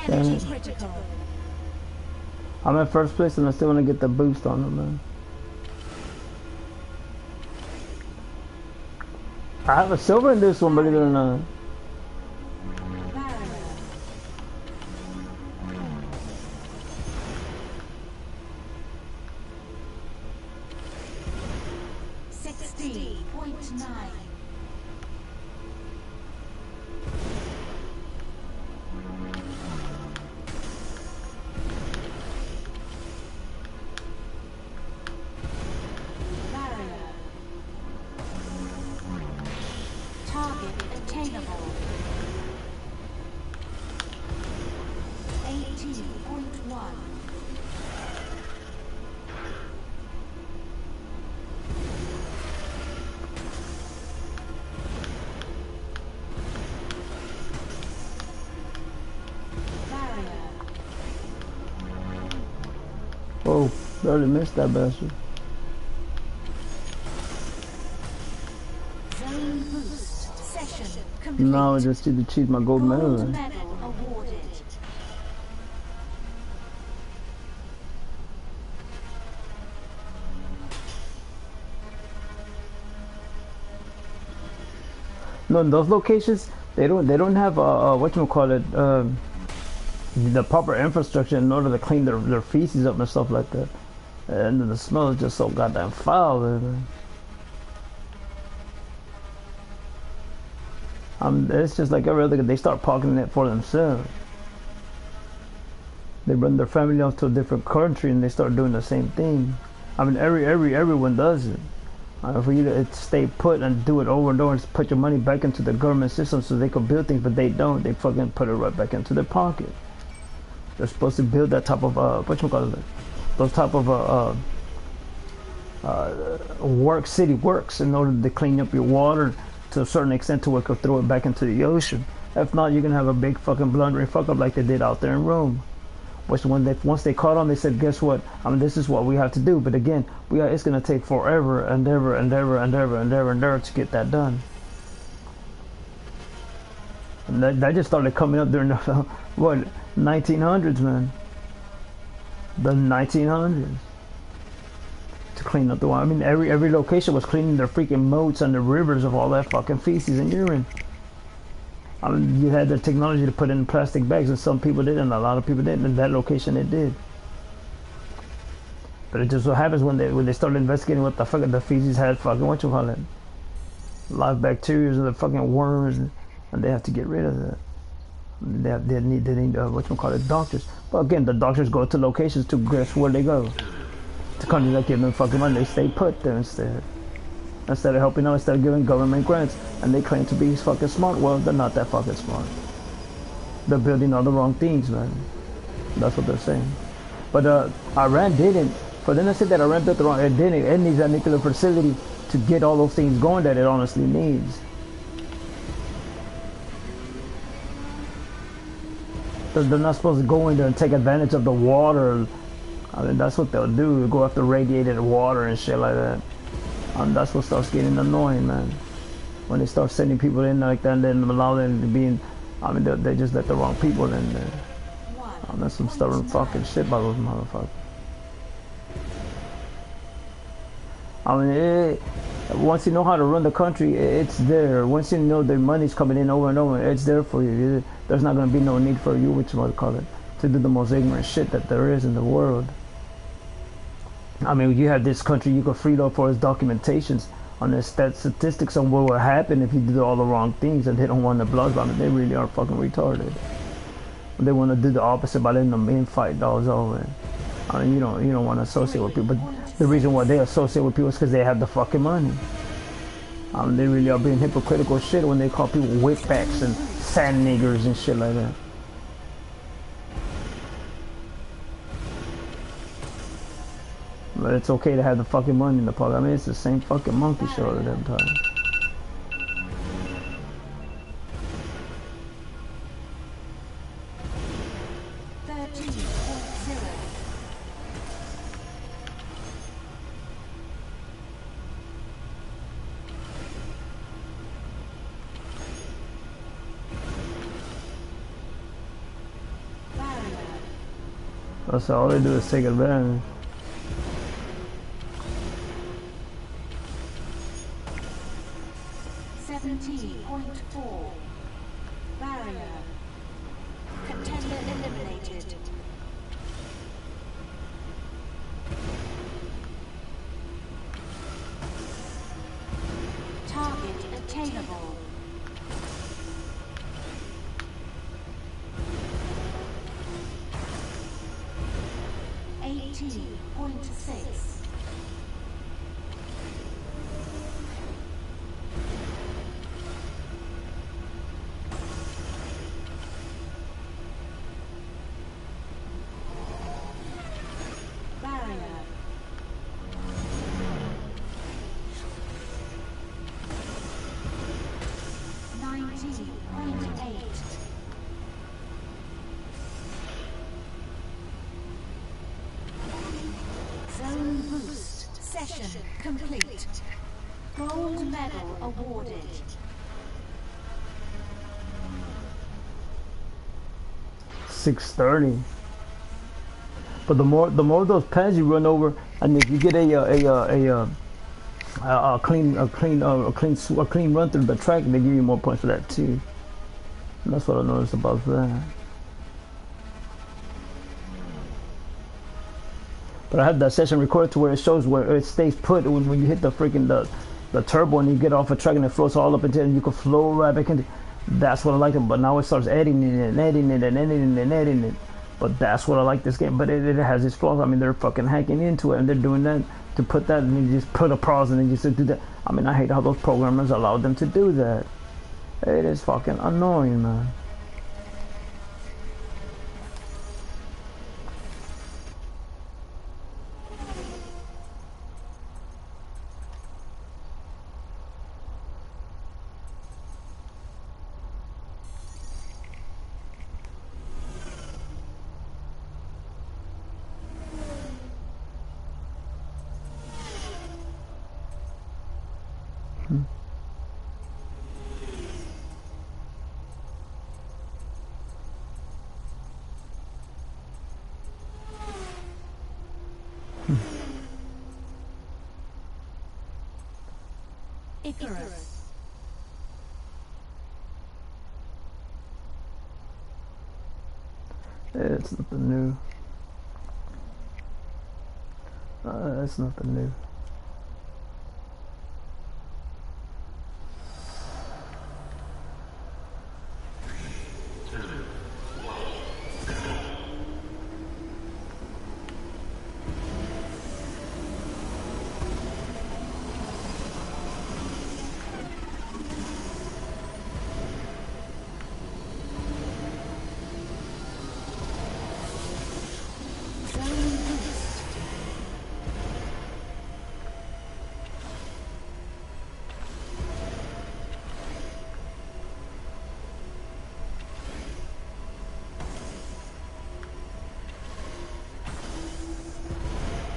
Energy critical. I'm in first place and I still want to get the boost on them, man. I have a silver in this one, believe it or not. Oh, barely missed that bastard. Zone boost. Session complete. Now I just need to achieve my gold medal. Gold medal awarded. No, in those locations, they don't have whatchamacallit, the proper infrastructure in order to clean their feces up and stuff like that. And the smell is just so goddamn foul, man. It's just like every other, they start pocketing it for themselves. They run their family off to a different country and they start doing the same thing. I mean, everyone does it. For you to stay put and do it over and over and put your money back into the government system so they could build things, but they don't. They fucking put it right back into their pocket. They're supposed to build that type of whatchamacallit, those type of city works in order to clean up your water to a certain extent to where it could throw it back into the ocean. If not, you're gonna have a big fucking blundering fuck up like they did out there in Rome. Which once they caught on, they said, guess what? I mean, this is what we have to do. But again, it's gonna take forever and ever to get that done. And that just started coming up during the what 1900s, man. The 1900s. to clean up the water. I mean, every location was cleaning their freaking moats and the rivers of all that fucking feces and urine. I mean, you had the technology to put it in plastic bags, and some people did, and a lot of people didn't. In that location, it did. But it just so happens when they started investigating what the fuck the feces had fucking live bacteria and the fucking worms, and they have to get rid of that. They need doctors. But again, the doctors go to locations to guess where they go. The countries that give them fucking money, they stay put there instead of helping out, instead of giving government grants, and they claim to be fucking smart. Well, they're not that fucking smart. They're building all the wrong things, man. That's what they're saying. But Iran didn't. For them to say that Iran built the wrong, it didn't. It needs a nuclear facility to get all those things going that it honestly needs. They're not supposed to go in there and take advantage of the water. I mean, that's what they'll do. Go after radiated water and shit like that. And that's what starts getting annoying, man. When they start sending people in like that and then allow them to be in, I mean, they just let the wrong people in there. That's some stubborn fucking shit by those motherfuckers. I mean, once you know how to run the country, it's there. Once you know the money's coming in over and over, it's there for you. There's not going to be no need for you, to do the most ignorant shit that there is in the world. I mean, you have this country you can freed up for its documentations on the statistics on what will happen if you do all the wrong things, and they don't want the blood. I mean, they really are fucking retarded. They want to do the opposite by letting them infight dogs over. I mean, you don't want to associate with people, but the reason why they associate with people is because they have the fucking money. They really are being hypocritical shit when they call people whipbacks and sand niggers and shit like that. But it's okay to have the fucking money in the pocket. I mean, it's the same fucking monkey show that every time. That's all they do is take advantage. Barrier. Contender eliminated. Target attainable. .6. Barrier. 90.8. Zone boost. Session complete. Gold medal awarded. $630. But the more of those pads you run over, and if you get a clean run through the track, they give you more points for that too. And that's what I noticed about that. But I have that session recorded to where it shows where it stays put when you hit the freaking the turbo and you get off a track and it floats all up until you can flow right back into. That's what I like. But now it starts editing it and editing it and editing it and editing it. But that's what I like this game. But it has its flaws. I mean, they're fucking hacking into it and they're doing that to put that, and you just put a pause and then you just do that. I mean, I hate how those programmers allow them to do that. It is fucking annoying, man. Icarus. It's nothing new. It's nothing new.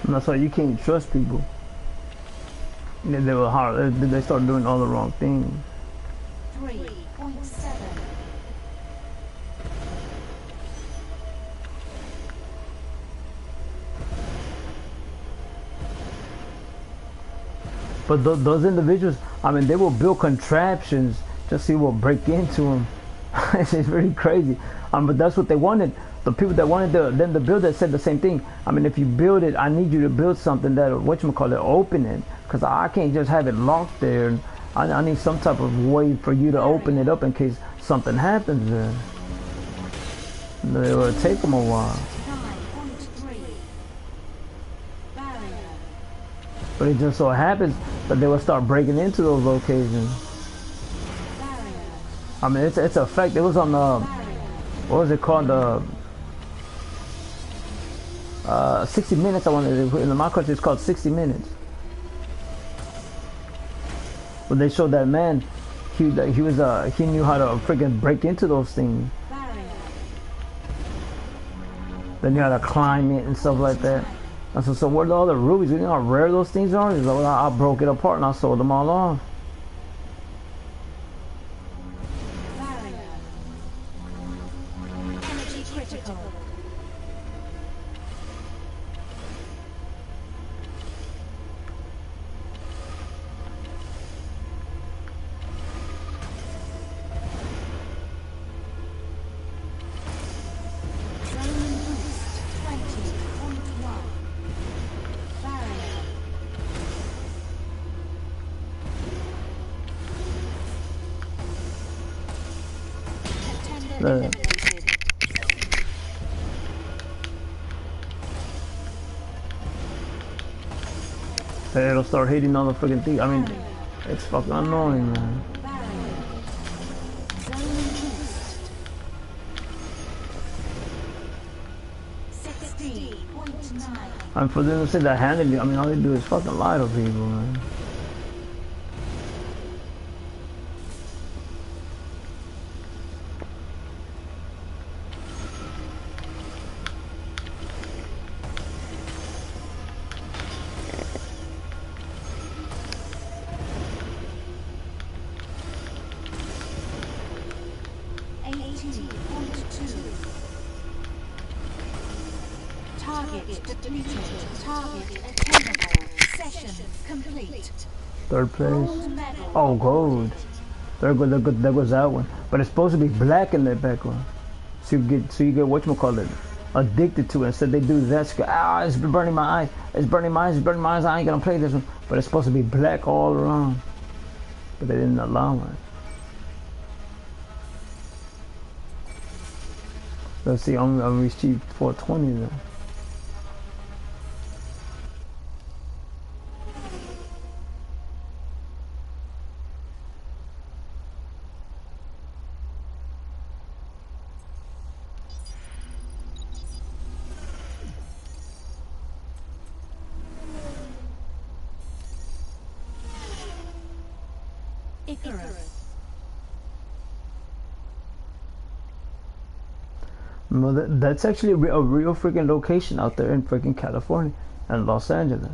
And that's why you can't trust people. They were hard. They start doing all the wrong things. 3.7. But those individuals, I mean, they will build contraptions just so you will break into them. It's really crazy. But that's what they wanted. The people that wanted them to build it said the same thing. I mean, if you build it, I need you to build something that, whatchamacallit, open it. Because I can't just have it locked there. I need some type of way for you to open it up in case something happens there. It will take them a while. 9.3. Barrier. But it just so happens that they will start breaking into those locations. Barrier. I mean, it's a fact. It was on what was it called? 60 Minutes. I wanted in my country. It's called 60 Minutes. But they showed that man. He knew how to freaking break into those things. Barrier. Then you had to climb it and stuff like that. And so what are all the rubies? You know how rare those things are? So I broke it apart and I sold them all off. Barrier. Energy critical. Zone boost 20.1. Barrier. Contender eliminated. It'll start hitting all the freaking things. I mean, it's fucking annoying, man. Barrier. Zone boost. 60.9. And for them to say that handily, I mean, all they do is fucking lie to people, man. Target depleted. Target attainable. Session complete. Third place. Gold medal. Oh, gold. There goes that one. But it's supposed to be black in that background. So you get whatchamacallit, addicted to it. Instead they do that. So you go, it's burning my eyes. It's burning my eyes. It's burning my eyes. I ain't gonna play this one. But it's supposed to be black all around. But they didn't allow it. Let's see. I'm received 420 then. Icarus. Well, that's actually a real freaking location out there in freaking California and Los Angeles.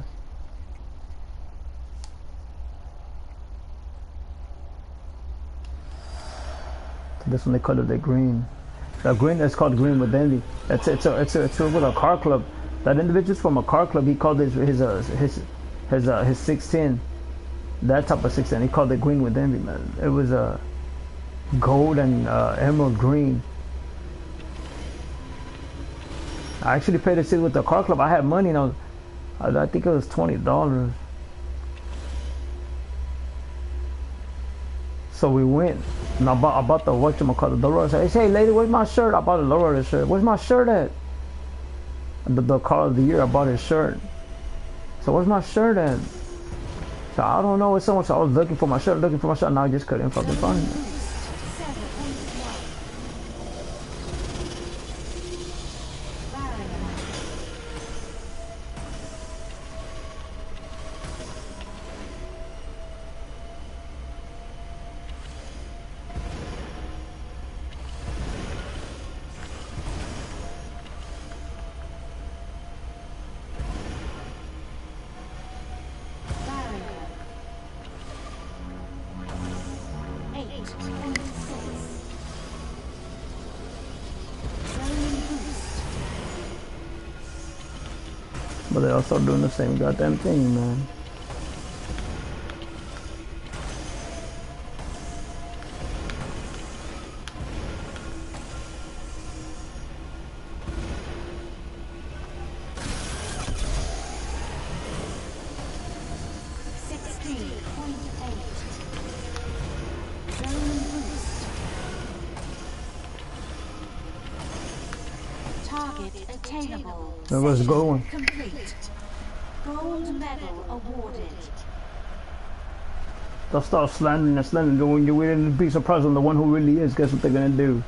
This one they call it the green. The green that's called Green with Envy. It's with a car club. That individual's from a car club. He called his 610. That type of 16. He called it green with envy, man. It was a gold and emerald green. I actually paid to sit with the car club. I had money and I think it was $20. So we went. And I bought the whatchamacallit, the Lord said, hey lady, where's my shirt? I bought a Lord shirt. Where's my shirt at? And the car of the year, I bought his shirt. So where's my shirt at? So I don't know. It's someone. So I was looking for my shirt, and I just couldn't fucking find it. But they also doing the same goddamn thing, man. Now let's go. Complete. Gold medal awarded. They'll start slandering and slandering. When you're willing to be surprised on the one who really is, guess what they're gonna do?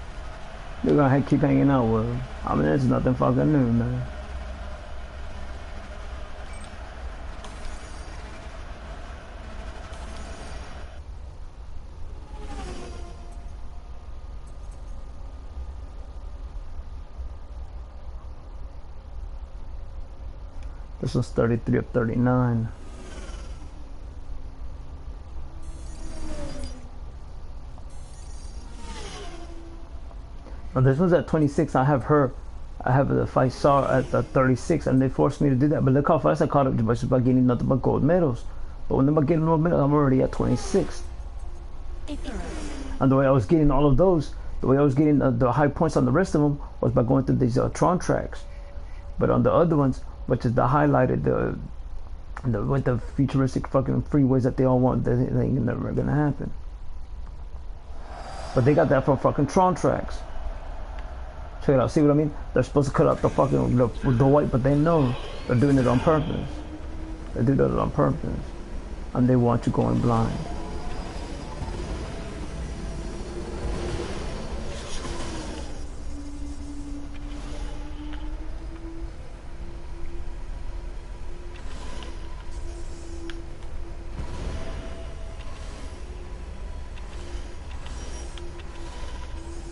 They're gonna keep hanging out with him. I mean, it's nothing fucking new, man. This was 33 of 39. Now this one's at 26. I have the fight saw at the 36, and they forced me to do that. But look how fast I caught up just by getting nothing but gold medals. But when I'm getting gold medals, I'm already at 26. And the way I was getting all of those, the way I was getting the high points on the rest of them was by going through these Tron tracks. But on the other ones, which is the highlighted, with the futuristic fucking freeways that they all want, that ain't never gonna happen. But they got that from fucking Tron tracks. Check it out, see what I mean? They're supposed to cut out the fucking the white, but they know they're doing it on purpose. They do that on purpose, and they want you going blind.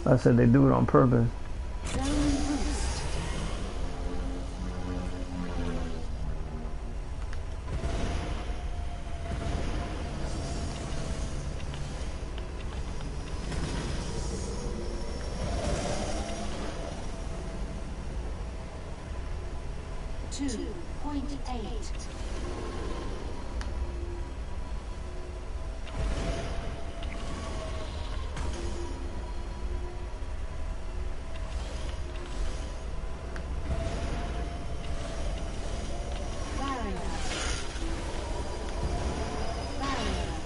I said they do it on purpose.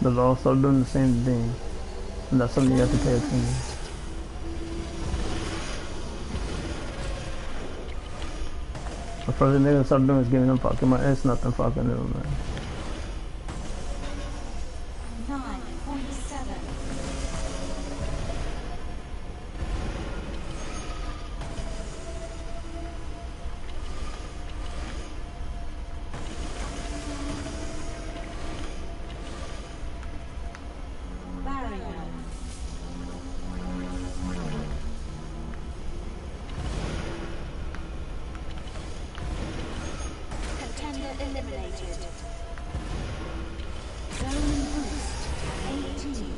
They'll all start doing the same thing. And that's something you have to pay attention. The first thing they're gonna start doing is giving them fucking money. It's nothing fucking new, man. 9.7. Eliminated. Zone boost 18.1.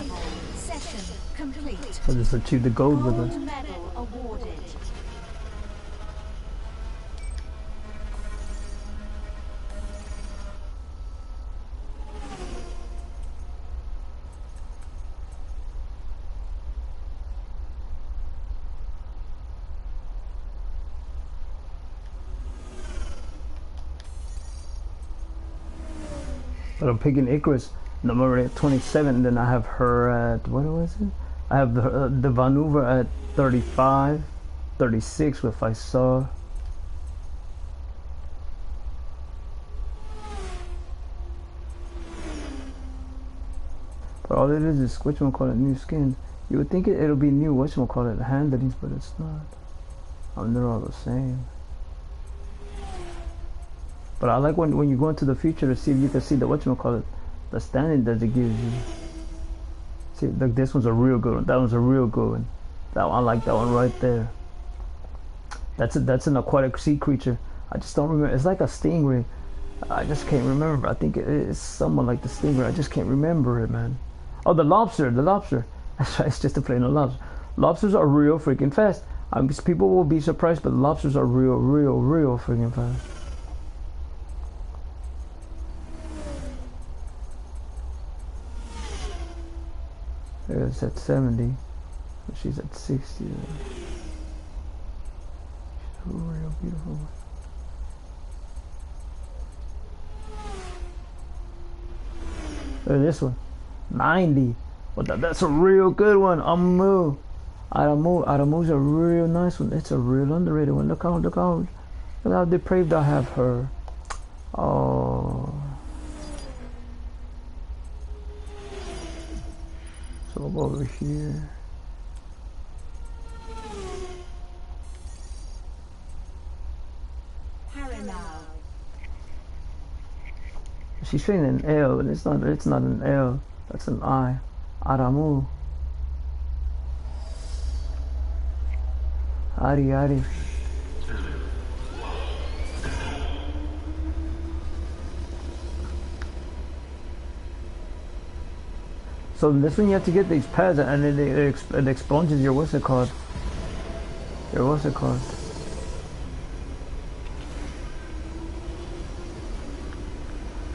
obtainable. Session complete. So just achieve the gold with Gold it. medal awarded. But I'm picking Icarus number at 27. Then I have her at, what was it? I have the Vanuva at 35, 36 with I saw. But all it is whatchamacallit, new skin. You would think it'll be new whatchamacallit handlings, but it's not. I mean, they're all the same. But I like when you go into the future to see if you can see the whatchamacallit, the standing that it gives you. See, like this one's a real good one. That one's a real good one. That one, I like that one right there. That's an aquatic sea creature. I just don't remember. It's like a stingray. I just can't remember. I think it's somewhat like the stingray. I just can't remember it, man. Oh, the lobster. The lobster. That's right. It's just a plain lobster. Lobsters are real freaking fast. People will be surprised, but lobsters are real freaking fast. It's at 70. She's at 60. She's a real beautiful one. Look at this one. 90. Well, that's a real good one. Aramu's a real nice one. It's a real underrated one. Look how depraved I have her. Oh. So we'll go over here. Paramount. She's saying an L, and it's not an L. That's an I. Aramu. Ari. So this one you have to get these pads, and then it expunges your what's it called?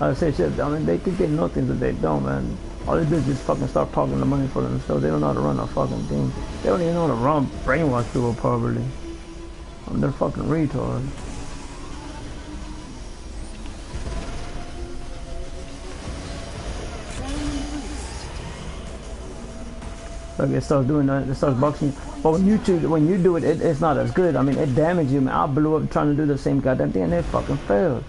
I say shit. I mean, they think they know things that they don't, man. All they do is just fucking start talking the money for themselves. They don't know how to run a fucking thing. They don't even know how to run brainwash people properly. They're fucking retards. Like it starts doing that, it starts boxing. But when you do it, it's not as good. I mean, it damages you, man. I blew up trying to do the same goddamn thing, and it fucking failed.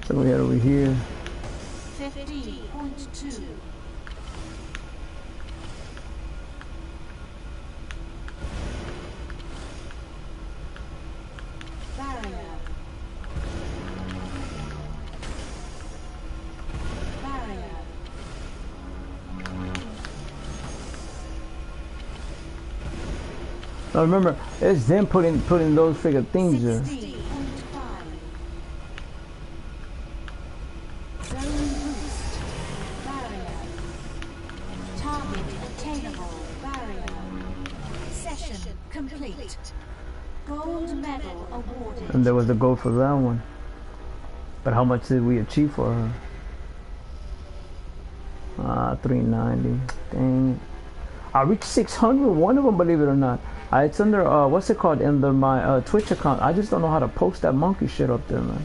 So we had over here. 50.2. Now remember, it's them putting those figure things there. 60.5. Zone boost. Barrier. Target attainable. Barrier. Session complete. Gold medal awarded. And there was the gold for that one. But how much did we achieve for her? 390. Dang it. I reached 600, one of them, believe it or not. It's under, what's it called, under my Twitch account. I just don't know how to post that monkey shit up there, man.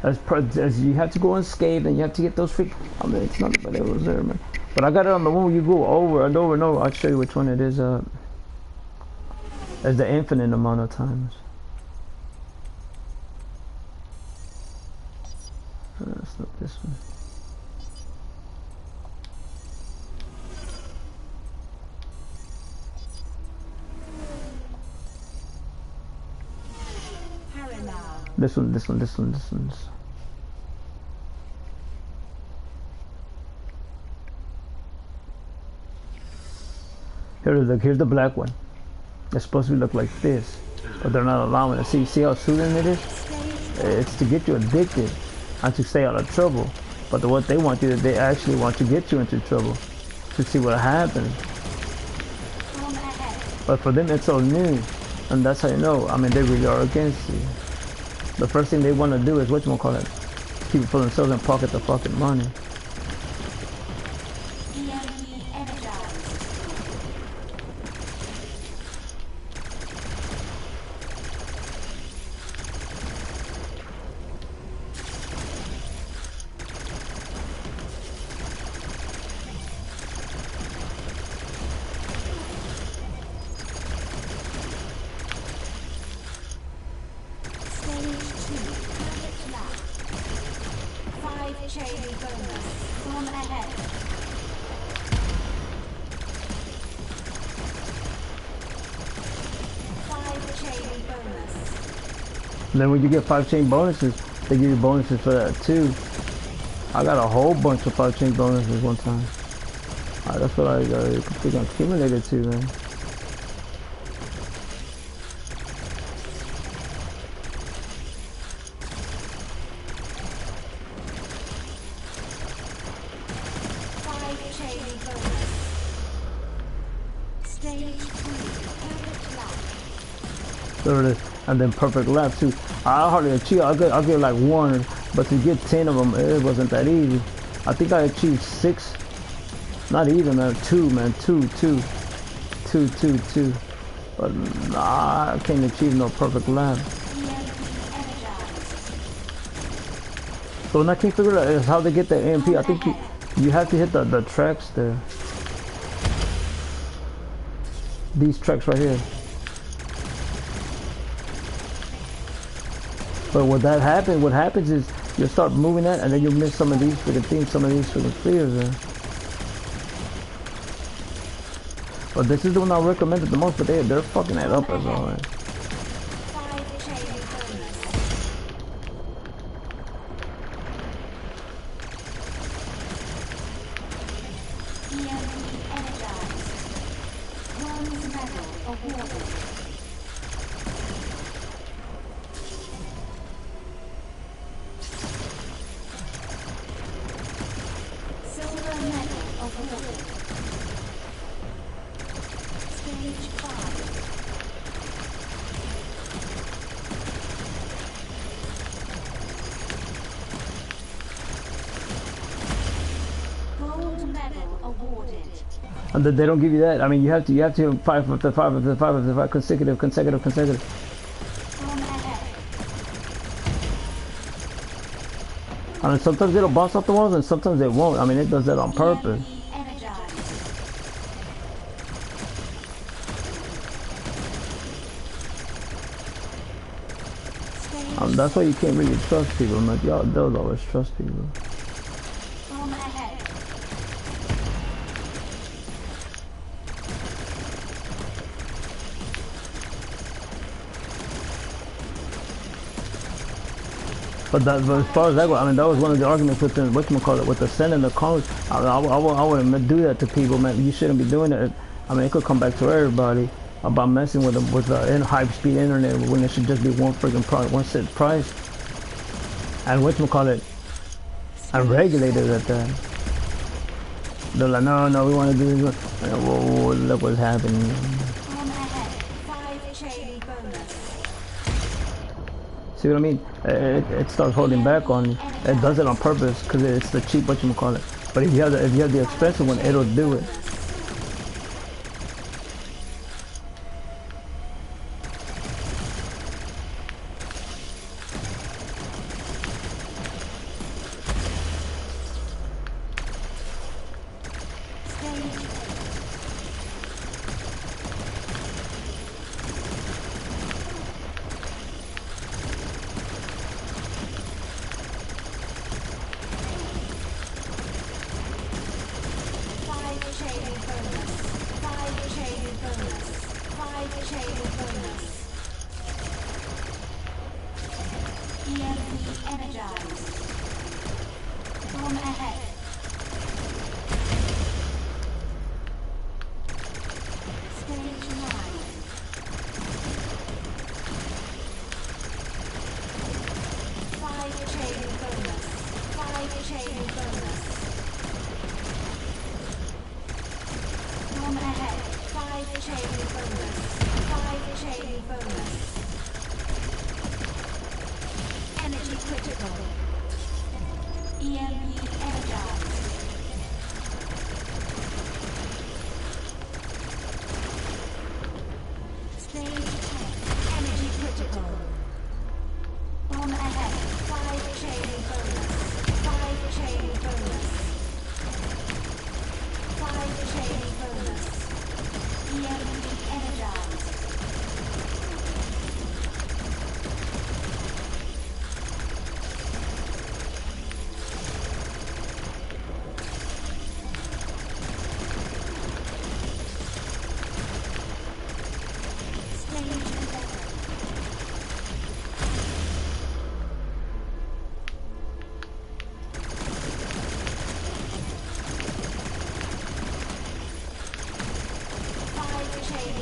As you have to go unscathed, and you have to get those freak. I mean, it's not, but it was there, man. But I got it on the one where you go over and over and over. I'll show you which one it is. As the infinite amount of times. That's not this one. This one, this one, this one, this one. Here's the black one. It's supposed to look like this, but they're not allowing it. See how soothing it is? It's to get you addicted and to stay out of trouble. But what they want you to, they actually want to get you into trouble to see what happens. But for them, it's all new, and that's how you know. I mean, they really are against you. The first thing they want to do is whatchamacallit, keep it for themselves and pocket the fucking money. Then when you get 5 chain bonuses, they give you bonuses for that too. I got a whole bunch of 5 chain bonuses one time. That's what I freaking accumulated to, man. There it is. And then perfect lap too. I hardly achieved. I'll get like 1, but to get 10 of them, it wasn't that easy. I think I achieved 6. Not even, man. 2, man. 2. But nah, I can't achieve no perfect lap. So when I can't figure out is how they get the AMP. I think you have to hit the tracks there. These tracks right here. But what happens is you'll start moving that and then you'll miss some of these freaking things, some of these freaking clears there. But this is the one I recommended the most, but they're fucking it up as well. Right? And they don't give you that. I mean, you have to 5 after 5 after 5 after 5 consecutive. I mean, sometimes it'll bounce off the walls and sometimes it won't. I mean, it does that on purpose. That's why you can't really trust people, man. Y'all don't always trust people. But as far as that goes, I mean, that was one of the arguments with the with the Senate and the Congress. I wouldn't do that to people, man. You shouldn't be doing it. I mean, it could come back to everybody about messing with them with the high-speed internet when it should just be one freaking product, one set price, and and regulated at that. They're like, no, we want to do this. Whoa, look what's happening. See what I mean? It starts holding back on you. It does it on purpose because it's the cheap whatchamacallit. But if you have the expensive one, it'll do it. energized. Bomb ahead. Stage 9. 5 chain bonus. 5 chain bonus. Bomb ahead. 5 chain bonus. 5 chain bonus. Energy critical. EMP energized. Stage 10. Energy critical. Bomb ahead. 5 chain bonus. 5 chain bonus. 5 chain bonus. EMP energized. Stage 11.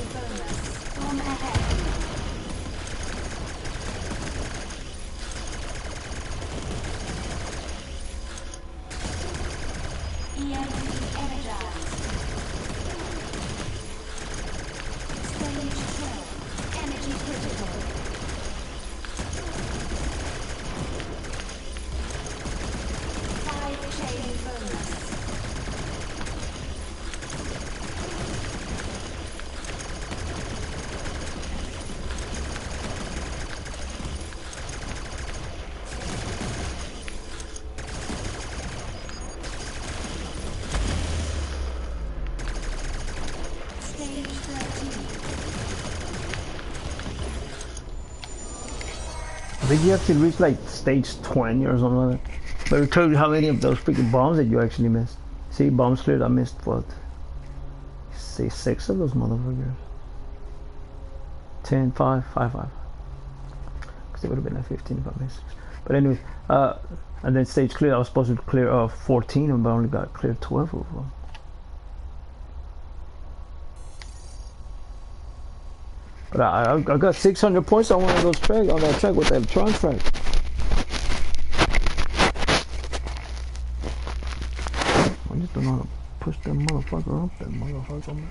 Bonus. Bomb ahead. EMP energized. Stage 12. Energy critical. 5 chain bonus. Stage 13. I think you have to reach like stage 20 or something like that. But it tells you how many of those freaking bombs that you actually missed. See, bombs cleared, I missed what? Say 6 of those motherfuckers. 10, 5, 5, 5. Because it would have been like 15 if I missed. But anyway, and then stage clear, I was supposed to clear 14 of them, but I only got cleared 12 of them. But I got 600 points on one of those tracks, on that track with that Tron track. I just don't know how to push that motherfucker up, that motherfucker, man.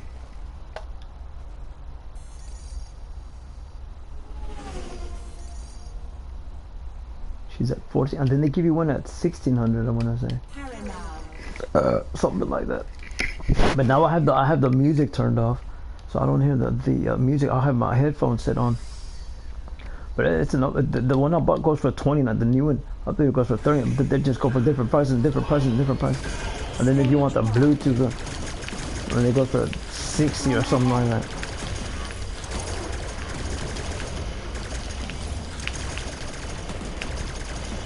She's at 14, and then they give you one at 1600, I want to say. Something like that. But now I have the music turned off. So I don't hear the music. I'll have my headphones set on. But it's the one I bought goes for 20, not the new one. I think it goes for 30. But they just go for different prices. And then if you want the Bluetooth, then they go for 60 or something like that.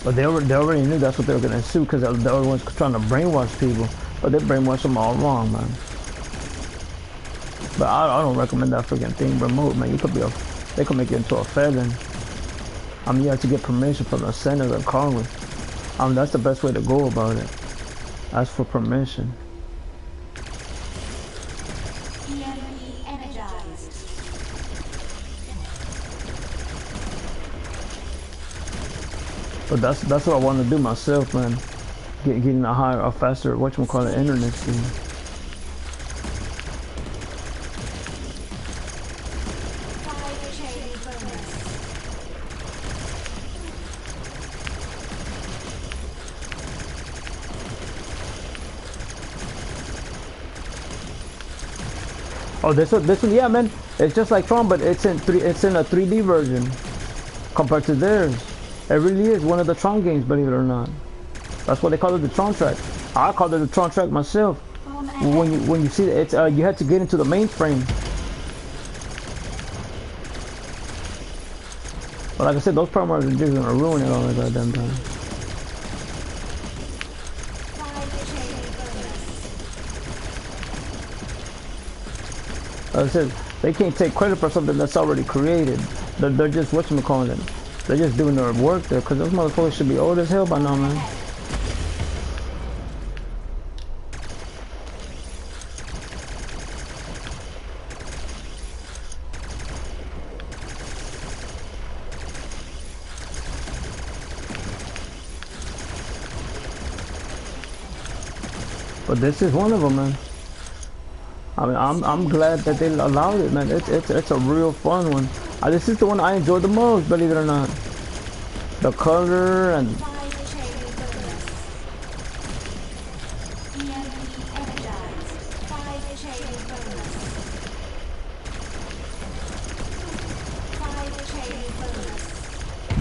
But they already knew that's what they were gonna sue, because the other ones trying to brainwash people. But they brainwash them all wrong, man. But I don't recommend that freaking thing remote, man. They could make you into a felon. I mean, you have to get permission from the Senate or Congress. That's the best way to go about it. Ask for permission. EMP energized. But that's what I want to do myself, man. Getting a higher, a faster, whatchamacallit, internet speed. Oh, this one, yeah, man. It's just like Tron, but it's in a 3D version compared to theirs. It really is one of the Tron games, believe it or not. That's what they call it, the Tron track. I call it the Tron track myself. When you see it, it's you had to get into the mainframe. But like I said, those promos are just gonna ruin it all the goddamn time. Like I said, they can't take credit for something that's already created. They're just whatchamacallit. They're just doing their work there, cause those motherfuckers should be old as hell by now, man. But this is one of them, man. I mean, I'm glad that they allowed it, man. It's a real fun one. This is the one I enjoyed the most, believe it or not. The color and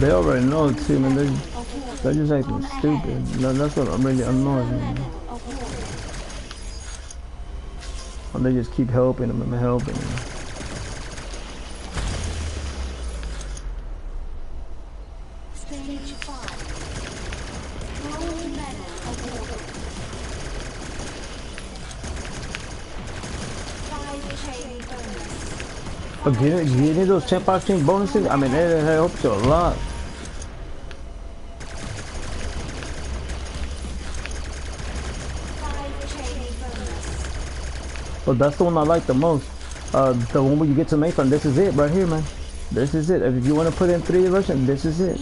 they already know it too, man. They're just acting stupid. That's what really annoys me. And they just keep helping them and helping them. Stage 5. Gold medal awarded. 5 training bonus. But getting those 10-5 bonuses, I mean, it helps you a lot. But that's the one I like the most. The one where you get to make from. This is it right here, man. This is it. If you want to put in 3D version, this is it.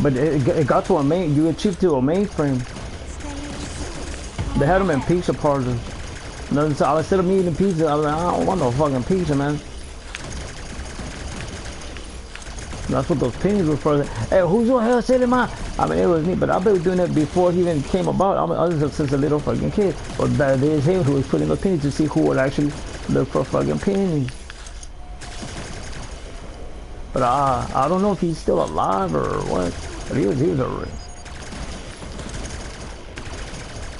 But it got to a main. You achieved to a mainframe. They had them in pizza parlors. So instead of me eating pizza, I was like, I don't want no fucking pizza, man. That's what those pennies were for. Hey, who's the hell said it, man? I mean, it was me, but I've been doing it before he even came about. I was since a little fucking kid. But that is him who was putting those pennies to see who would actually look for fucking pennies. But I don't know if he's still alive or what. But he was a.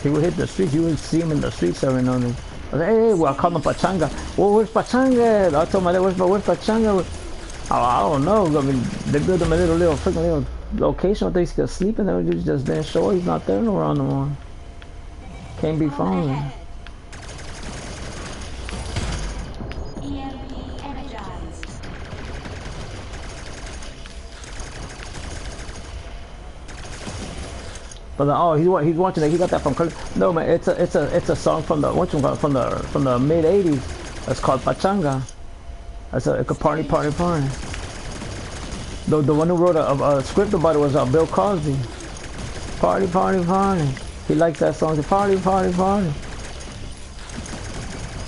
He would hit the streets. You would see him in the streets every now and then. I was like, hey, well, I called him Pachanga. Well, where's Pachanga? I told my dad, where's Pachanga? I don't know. I mean, they built him a little freaking little location where they could sleep in there. Just didn't show. He's not there no around no more. Can't be found. But oh, he's watching it. He got that from. No man, it's a song from the from the mid '80s. It's called Pachanga. It's a party. The one who wrote a script about it was Bill Cosby. Party. He likes that song. The party.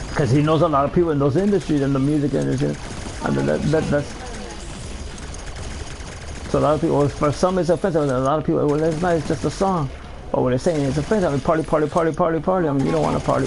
Because he knows a lot of people in those industries, in the music industry, and that's. So a lot of people, for some it's offensive. A lot of people, well, that's nice, it's just a song. But what they're saying is offensive. I mean, party. I mean, you don't want to party.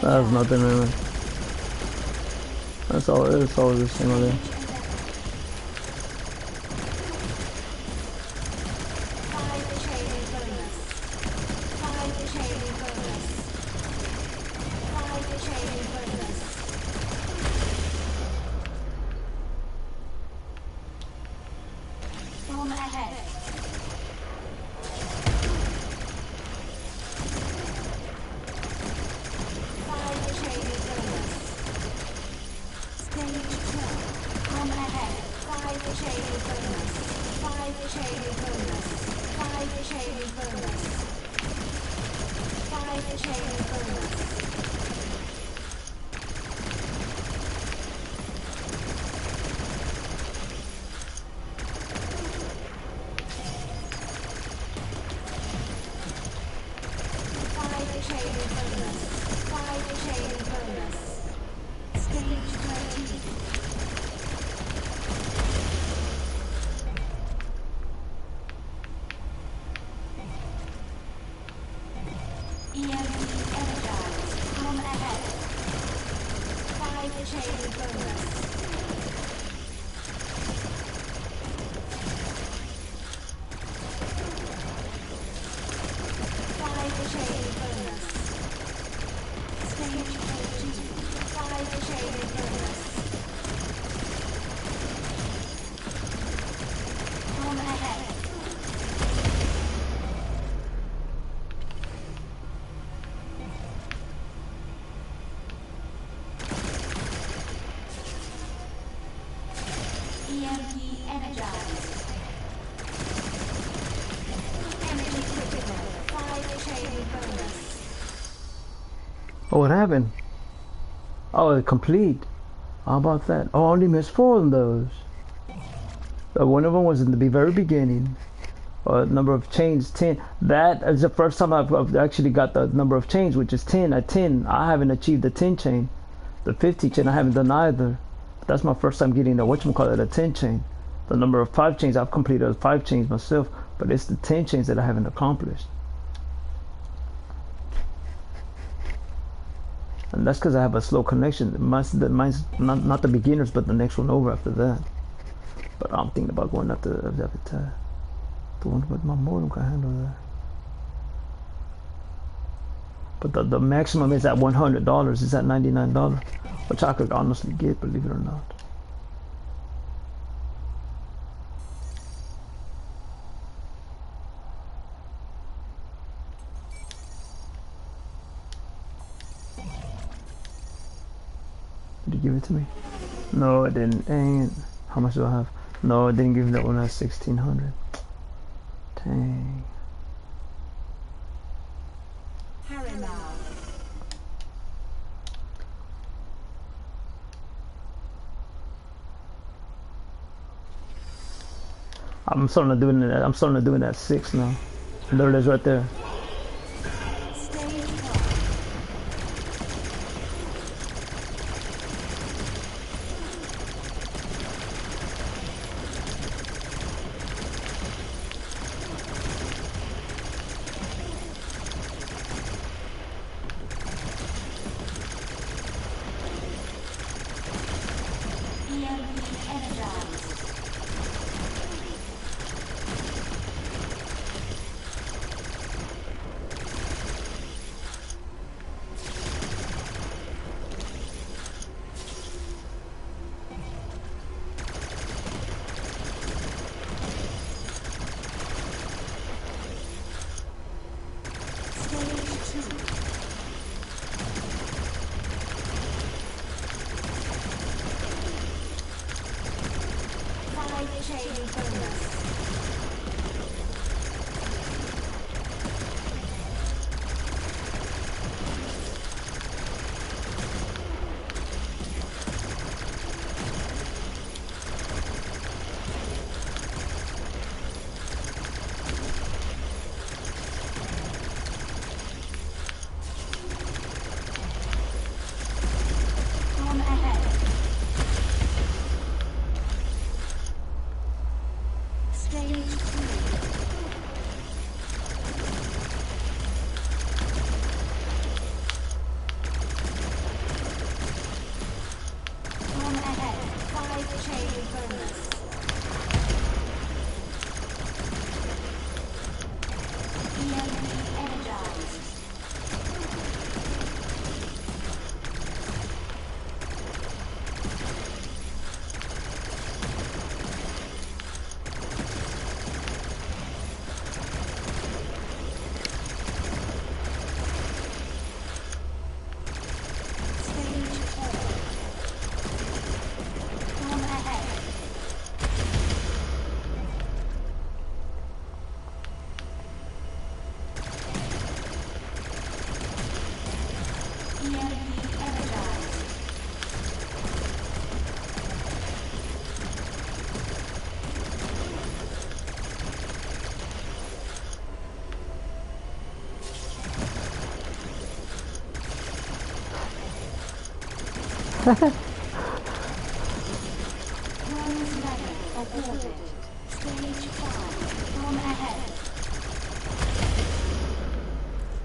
That's nothing, man. That's all it is. It's all this thing over there. EMP energized. Energy critical. 5 chain bonus. Oh, what happened? Oh, complete. How about that? Oh, I only missed 4 of those. One of them was in the very beginning. Number of chains 10. That is the first time I've actually got the number of chains, which is 10. At 10, I haven't achieved the 10 chain. The 50 chain I haven't done either. That's my first time getting the whatchamacallit, a 10 chain. The number of 5 chains, I've completed 5 chains myself, but it's the 10 chains that I haven't accomplished. And that's because I have a slow connection. Mine's not the beginners, but the next one over after that. But I'm thinking about going after the one with my modem can handle that. But the maximum is at $100. It's at $99, which I could honestly get, believe it or not. Did you give it to me? No, it didn't. Dang it. How much do I have? No, it didn't give that one at 1600. Dang. I'm starting to do it. I'm starting to do it at 6 now. There it is, right there.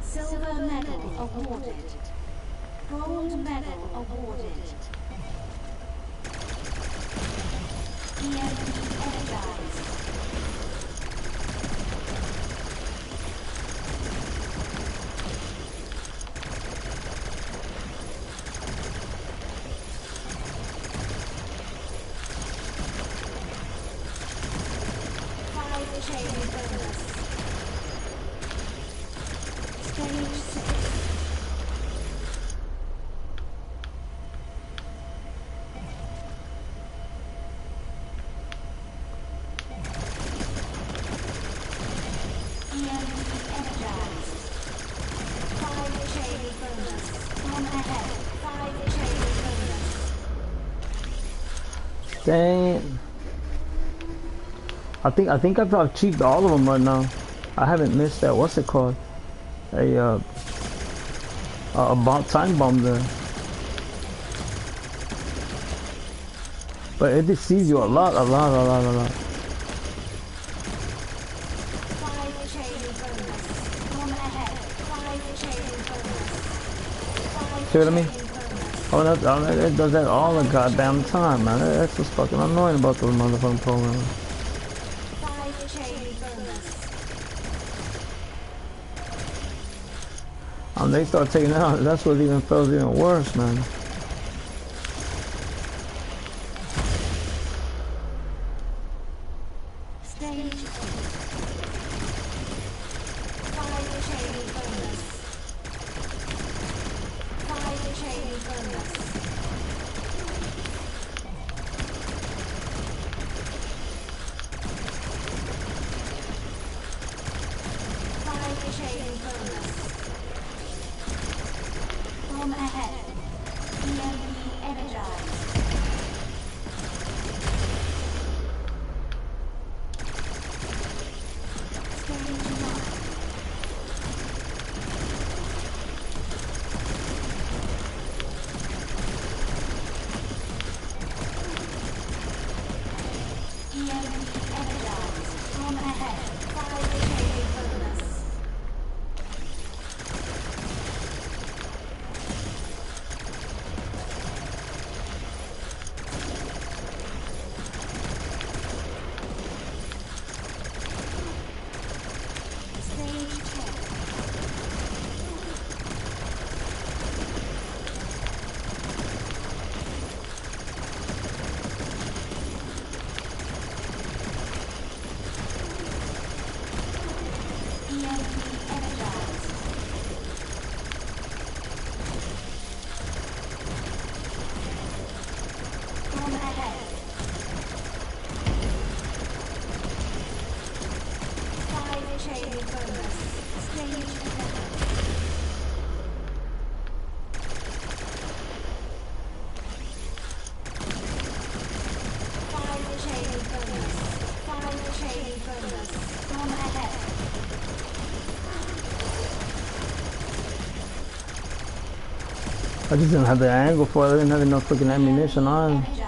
Silver medal awarded. Gold medal awarded. EMP energized. Dang. I think I've achieved all of them right now. I haven't missed that. What's it called? A bomb, time bomb there. But it deceives you a lot. 5 trading bonus. One ahead. 5 trading bonus. 5 See what I mean? trading bonus. Oh, it does that all the goddamn time, man. That's what's fucking annoying about those motherfucking programs. 5 trading bonus. They start taking it out. That's what even feels even worse, man. Stage 5 trading bonus. 5 trading bonus. 5 trading bonus. Bomb ahead. EMP energized. Stage 1. EMP energized. Bomb ahead. 5 trading bonus. Stage 10. EMP energized. Bomb ahead. 5 trading bonus. Stage 11. 5 trading bonus. 5 trading bonus. Bomb ahead. I just didn't have the angle for it. I didn't have enough freaking ammunition on. Energized.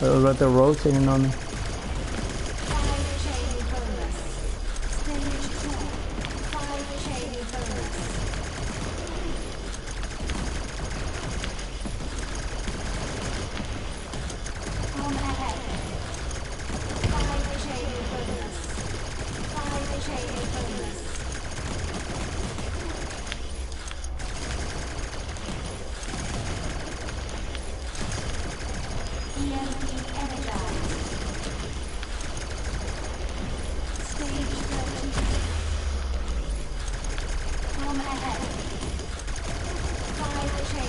It was right there rotating on me. 5 trading bonus. Stage 2. 5 trading bonus. 1 ahead. 5 trading bonus. 5 trading bonus. EMP energized. Stage 13. Bomb ahead. 5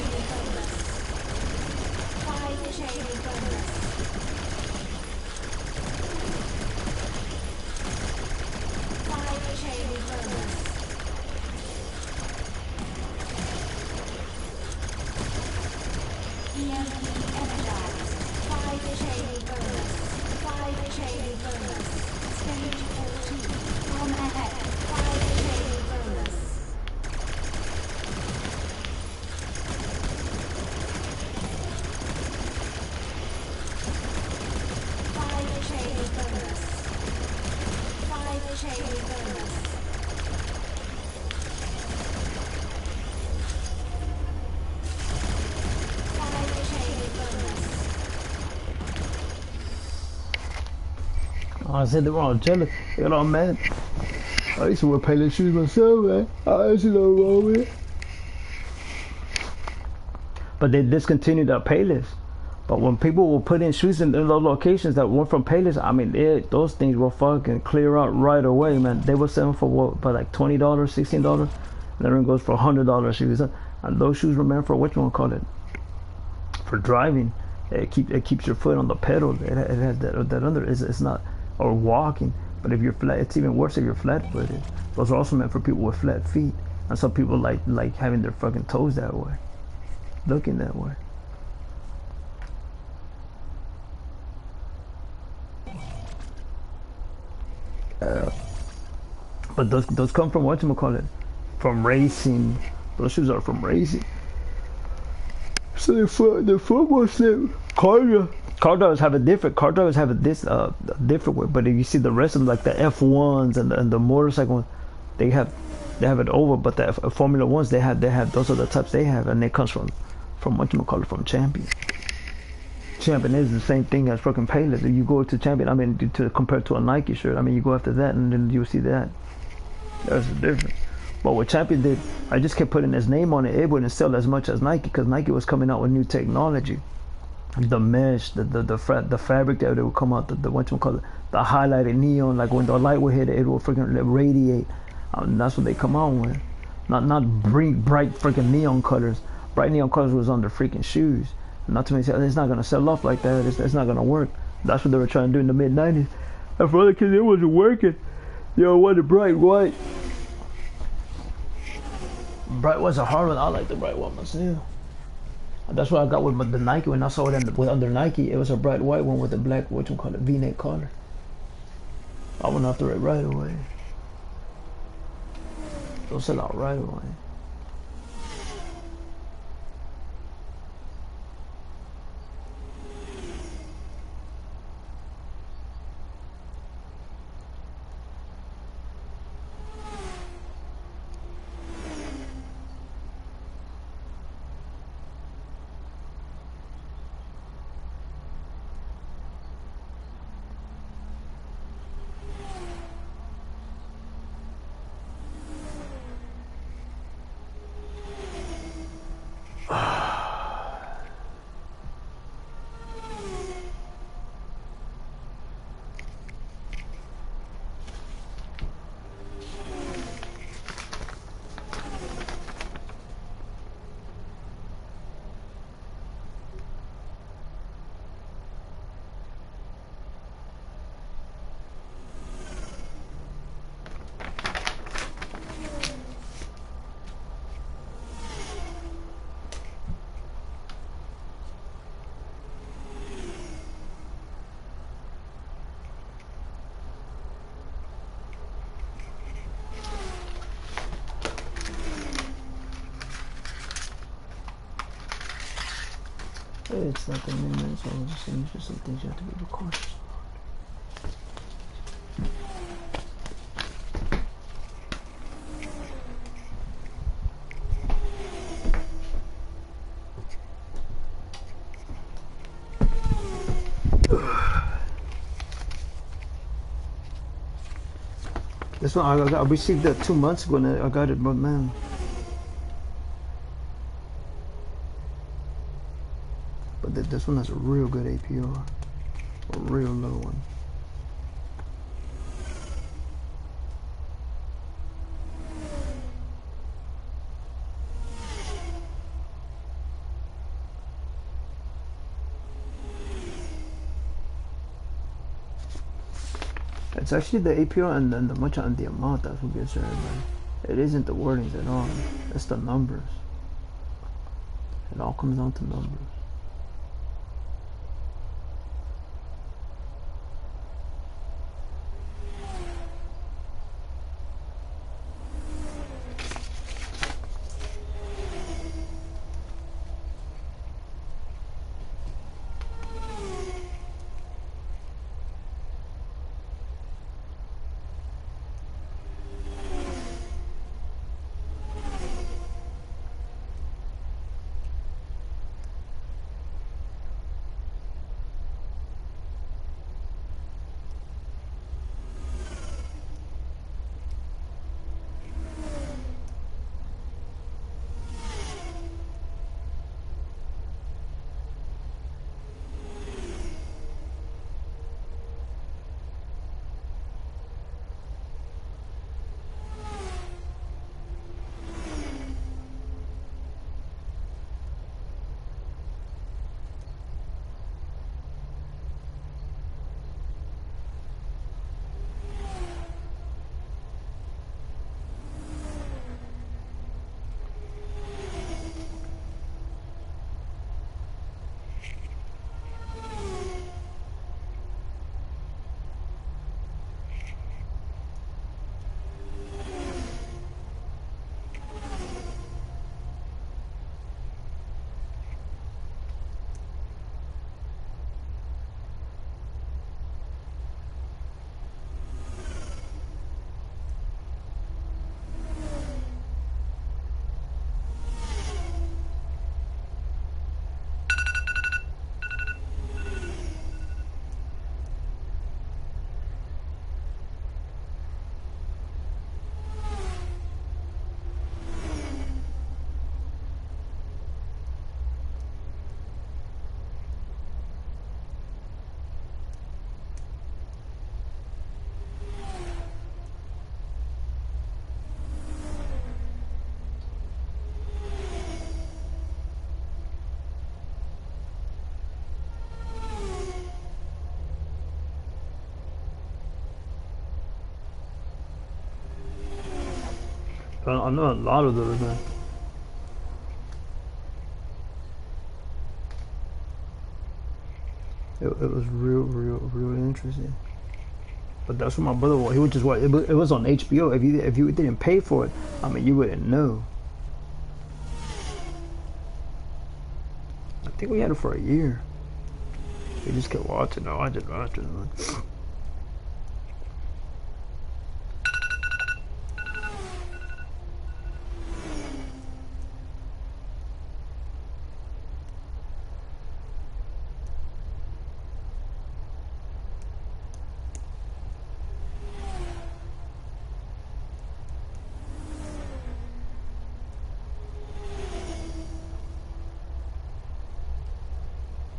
trading bonus. 5 trading bonus. 5 trading bonus. EMP energized. 5 trading bonus. 5 trading bonus. Stage 14. Bomb ahead. 5 trading bonus. Five trading bonus. 5 trading bonus. I said they were all jealous. They got all mad. I used to wear Payless shoes myself, man. I used to know wrong with it. But they discontinued that Payless. But when people will put in shoes in those locations that weren't from Payless, I mean, those things will fucking clear out right away, man. They were selling for what, by like $20, $16. And then it goes for $100 shoes. And those shoes were meant for, what you want to call it? For driving. It keeps your foot on the pedal. It has that under. It's not, or walking. But if you're flat, it's even worse if you're flat-footed. Those are also meant for people with flat feet. And some people like having their fucking toes that way, looking that way. But those come from whatchamacallit, from racing. Those shoes are from racing. So the football slip car drivers have a different different way. But if you see the rest of them, like the F1s and the motorcycle ones, they have it over. But the Formula Ones, they have those are the types they have, and it comes from whatchamacallit, from Champion. Champion is the same thing as fucking Payless. If you go to Champion, I mean, to compare to a Nike shirt, I mean, you go after that and then you see that. There's a difference. But what Champion did, I just kept putting his name on it. It wouldn't sell as much as Nike because Nike was coming out with new technology. The mesh, the fabric that would come out, the whatchamacallit, the highlighted neon, like when the light would hit it, it will freaking radiate. That's what they come out with. Not bright freaking neon colors. Bright neon colors was on their freaking shoes. Not to mention, it's not gonna sell off like that. It's not gonna work. That's what they were trying to do in the mid '90s. And for other kids, it wasn't working. Yo, what a bright white. Bright was a hard one. I like the bright one myself. That's what I got with the Nike. When I saw it under Nike, it was a bright white one with a black whatchamacallit V-neck collar. I went after it right away. They'll sell out right away. It's like a minute, so I'm just saying just some things you have to be cautious about. This one I received that 2 months ago and I got it, but man. But this one has a real good APR. A real low one. It's actually the APR and then the much on the amount that's what gets everybody. It isn't the wordings at all. It's the numbers. It all comes down to numbers. I know a lot of those, man. It was real interesting. But that's what my brother was. He would just watch. It was on HBO. If you didn't pay for it, I mean, you wouldn't know. I think we had it for a year. We just kept watching. No, I just watching.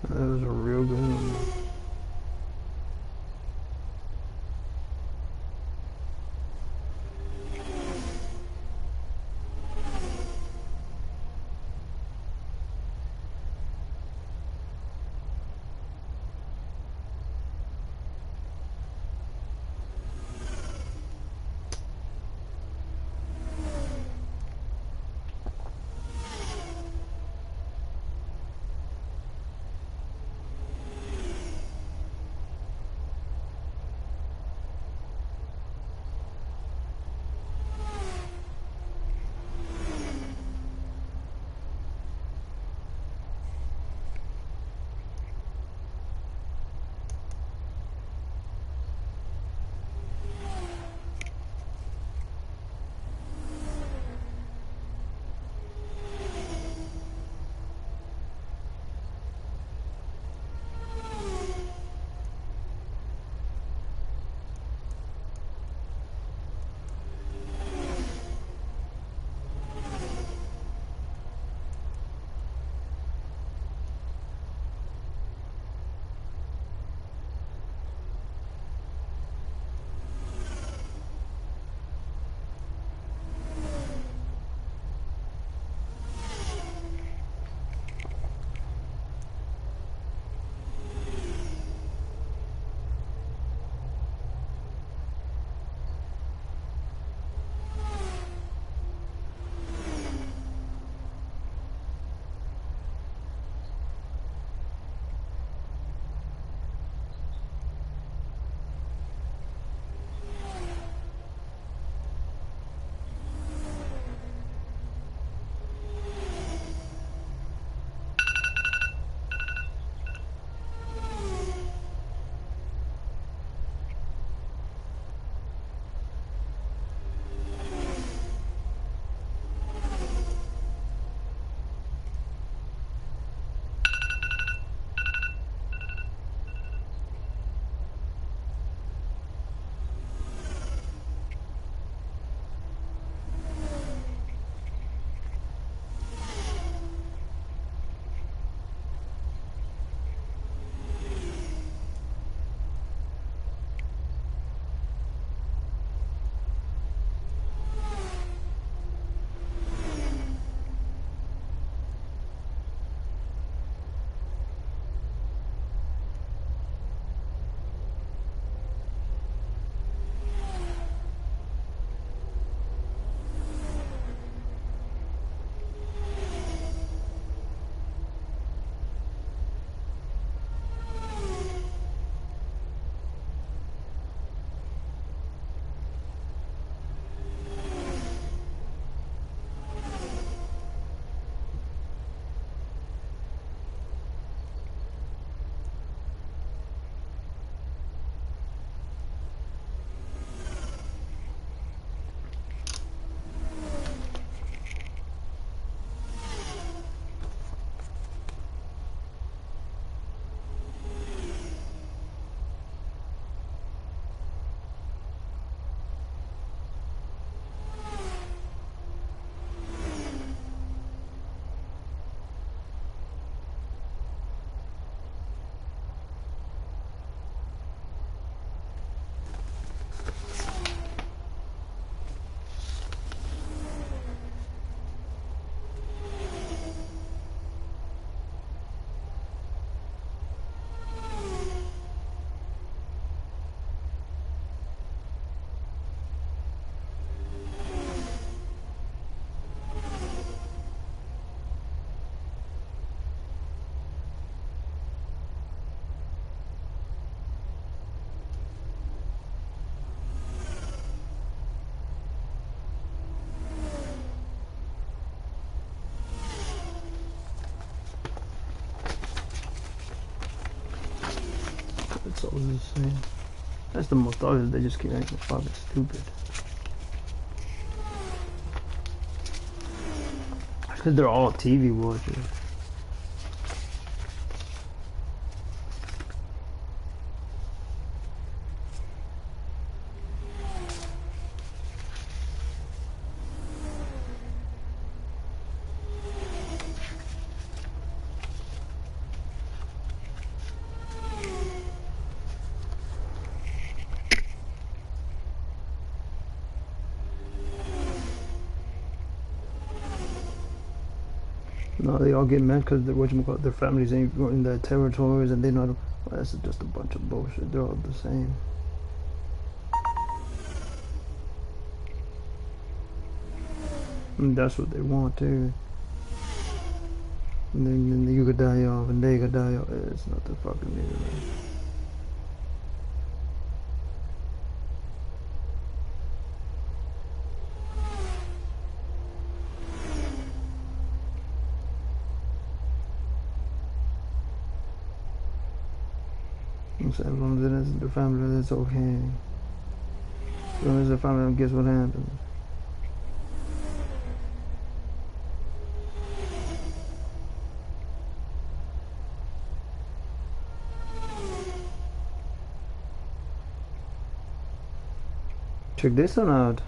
It was a real good one. So I was just saying. That's the most obvious. They just keep acting fucking stupid. Because they're all TV watchers. No, they all get mad because their families ain't in their territories and they not. Well, that's just a bunch of bullshit. They're all the same. And that's what they want too. And then you could die off and they could die off. It's not the fucking meaning, man. I'm saying, as long as it isn't the family, that's okay. As long as the family, guess what happens? Check this one out.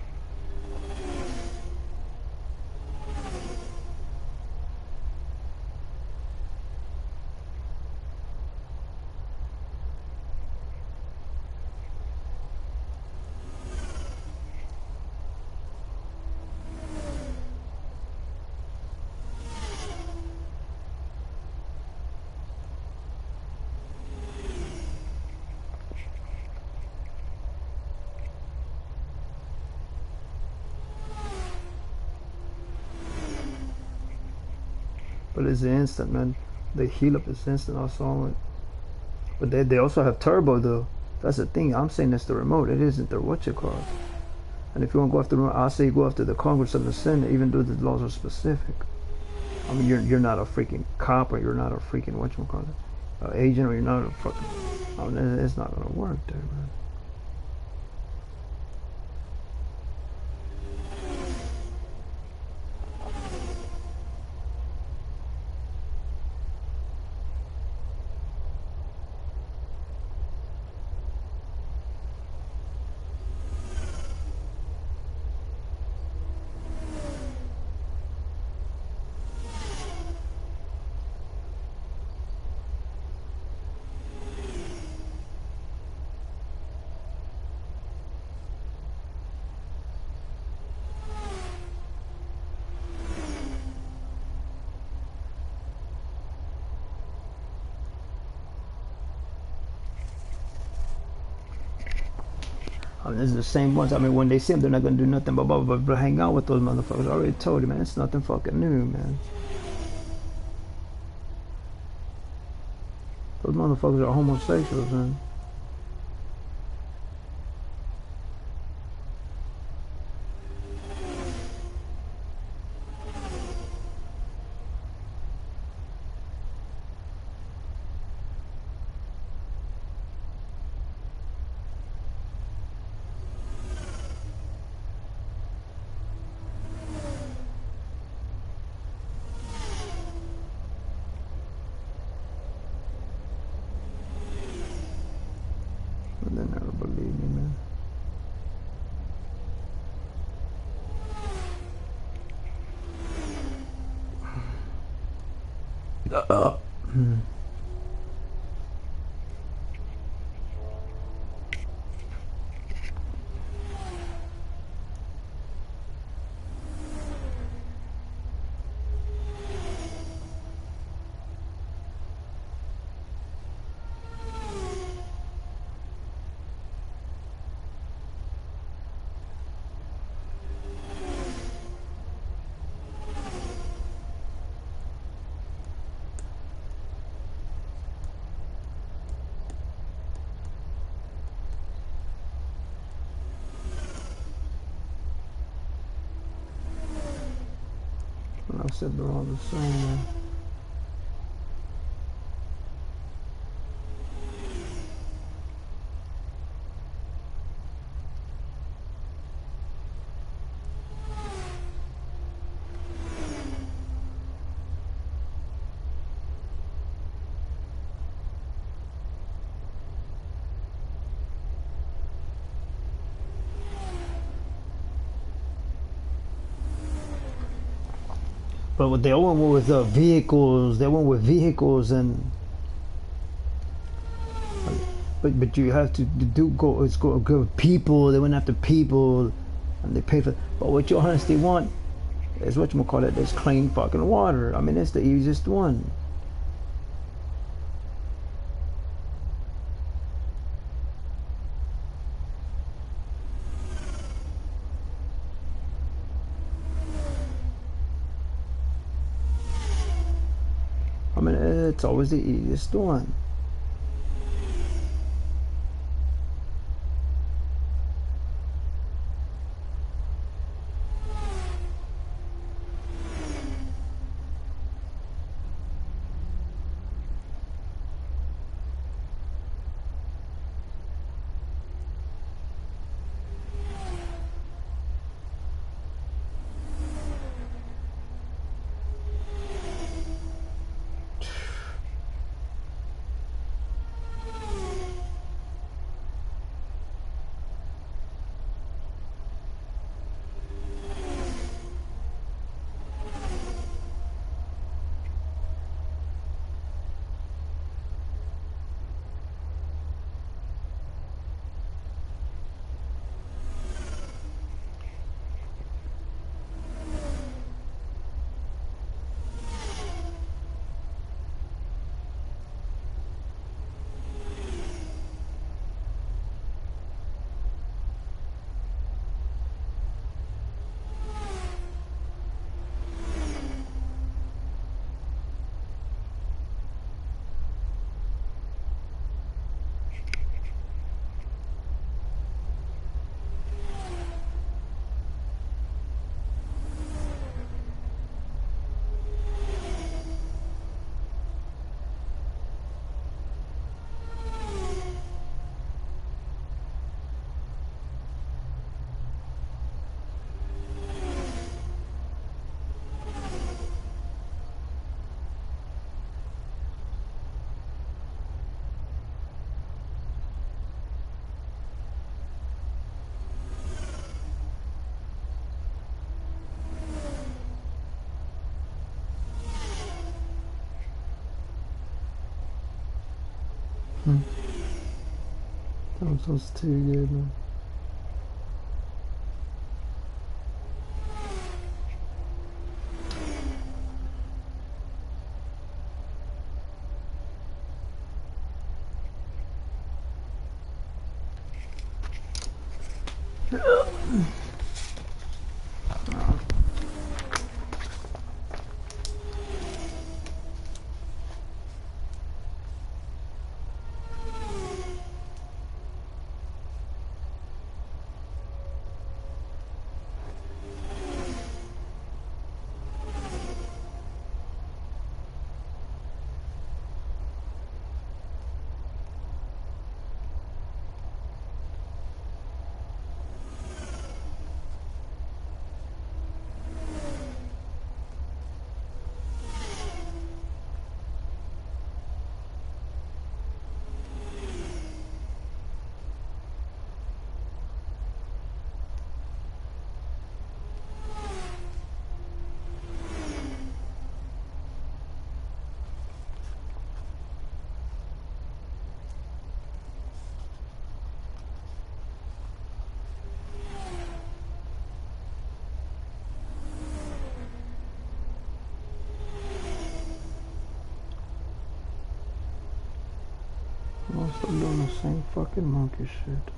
But it's instant, man. They heal up is instant. I saw it. But they also have turbo though. That's the thing. I'm saying that's the remote. It isn't their what you call. And if you want to go after the remote, I'll say go after the Congress and the Senate, even though the laws are specific. I mean, you're not a freaking cop or you're not a freaking what you call it, agent, or you're not a fucking. I mean, it's not gonna work there, man. I mean, this is the same ones. I mean, when they see them, they're not gonna do nothing but hang out with those motherfuckers. I already told you, man. It's nothing fucking new, man. Those motherfuckers are homosexuals, man. But they never believe me, man. Hmm. I said they're all the same, man. But they all went with vehicles. They went with vehicles and. But you have to do go. It's go with people. They went after people, and they pay for. But what you honestly want is what you call it. Is clean fucking water. I mean, it's the easiest one. I mean, it's always the easiest one. That was too good, man. I'm still doing the same fucking monkey shit.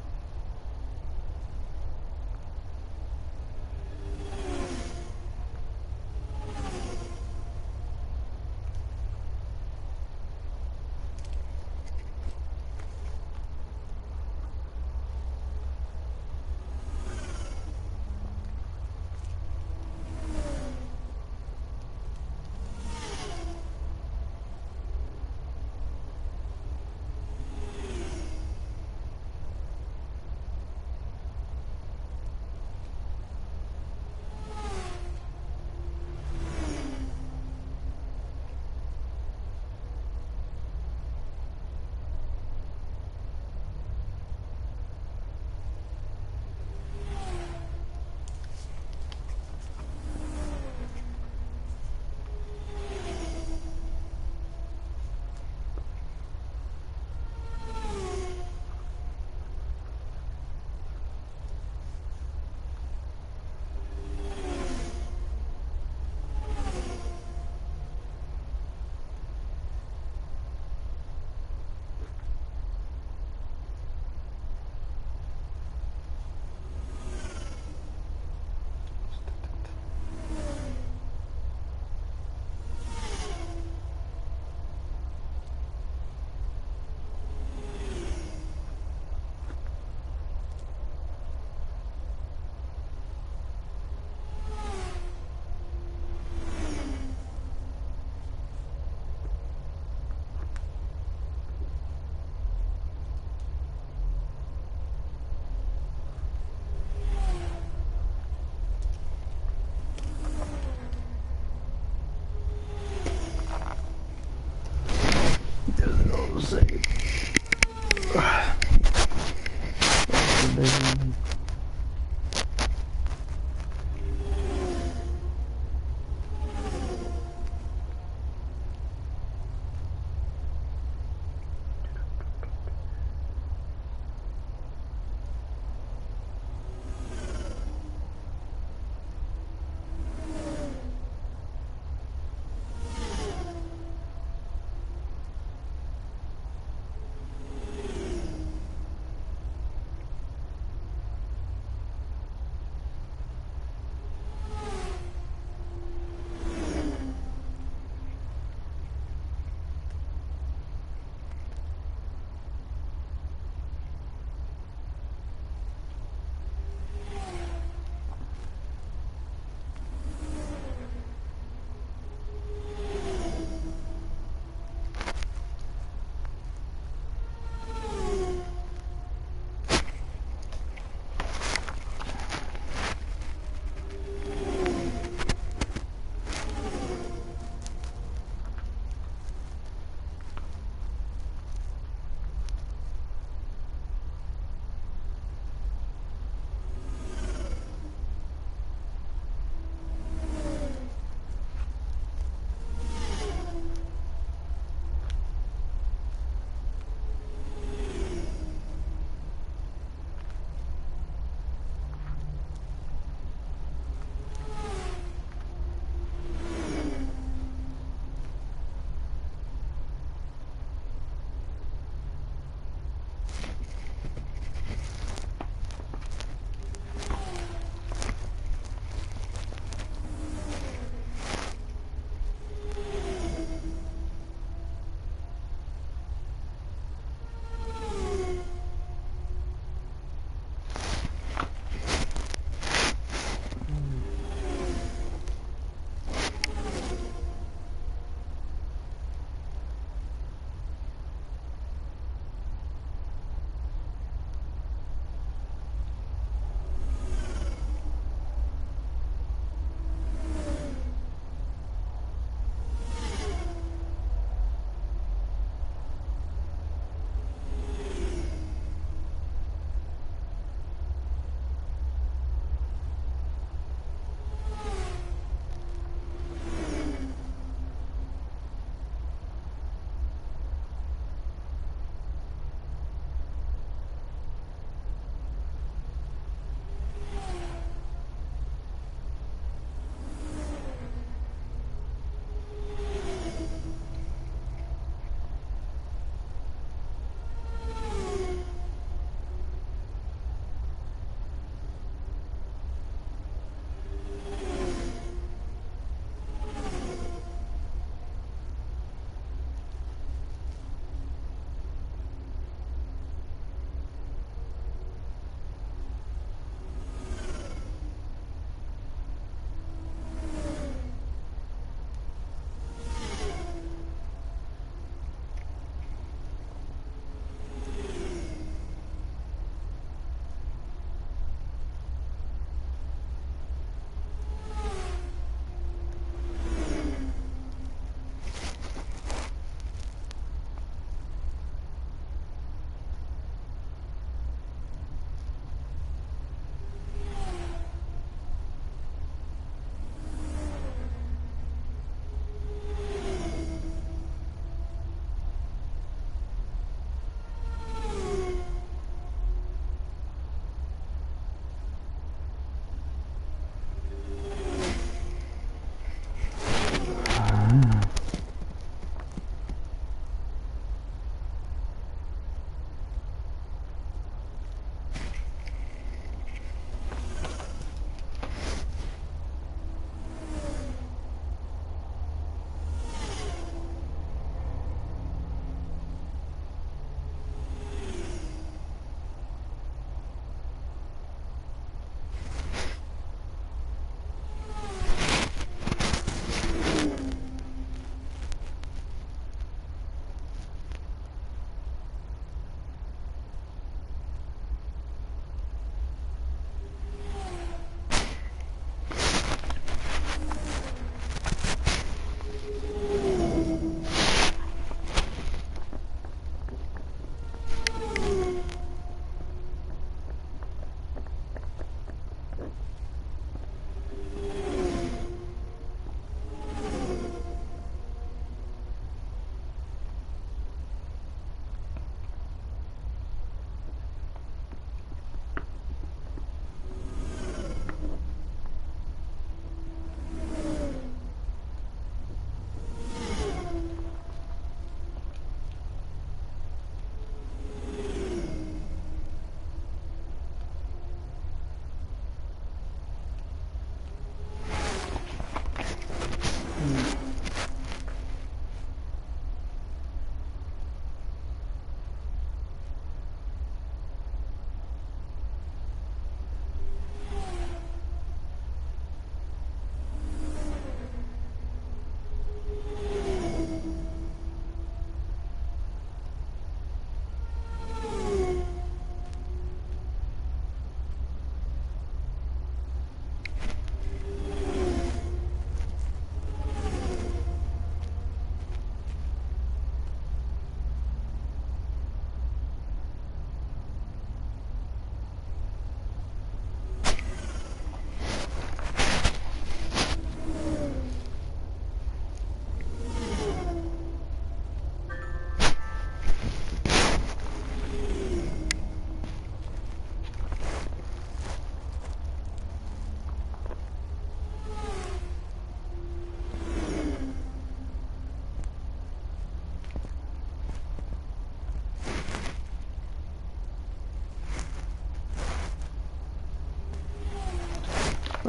baby.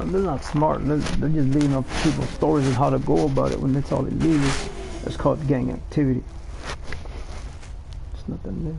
They're not smart. They're just beating up people's stories and how to go about it when it's all illegal. It's called gang activity. It's nothing new.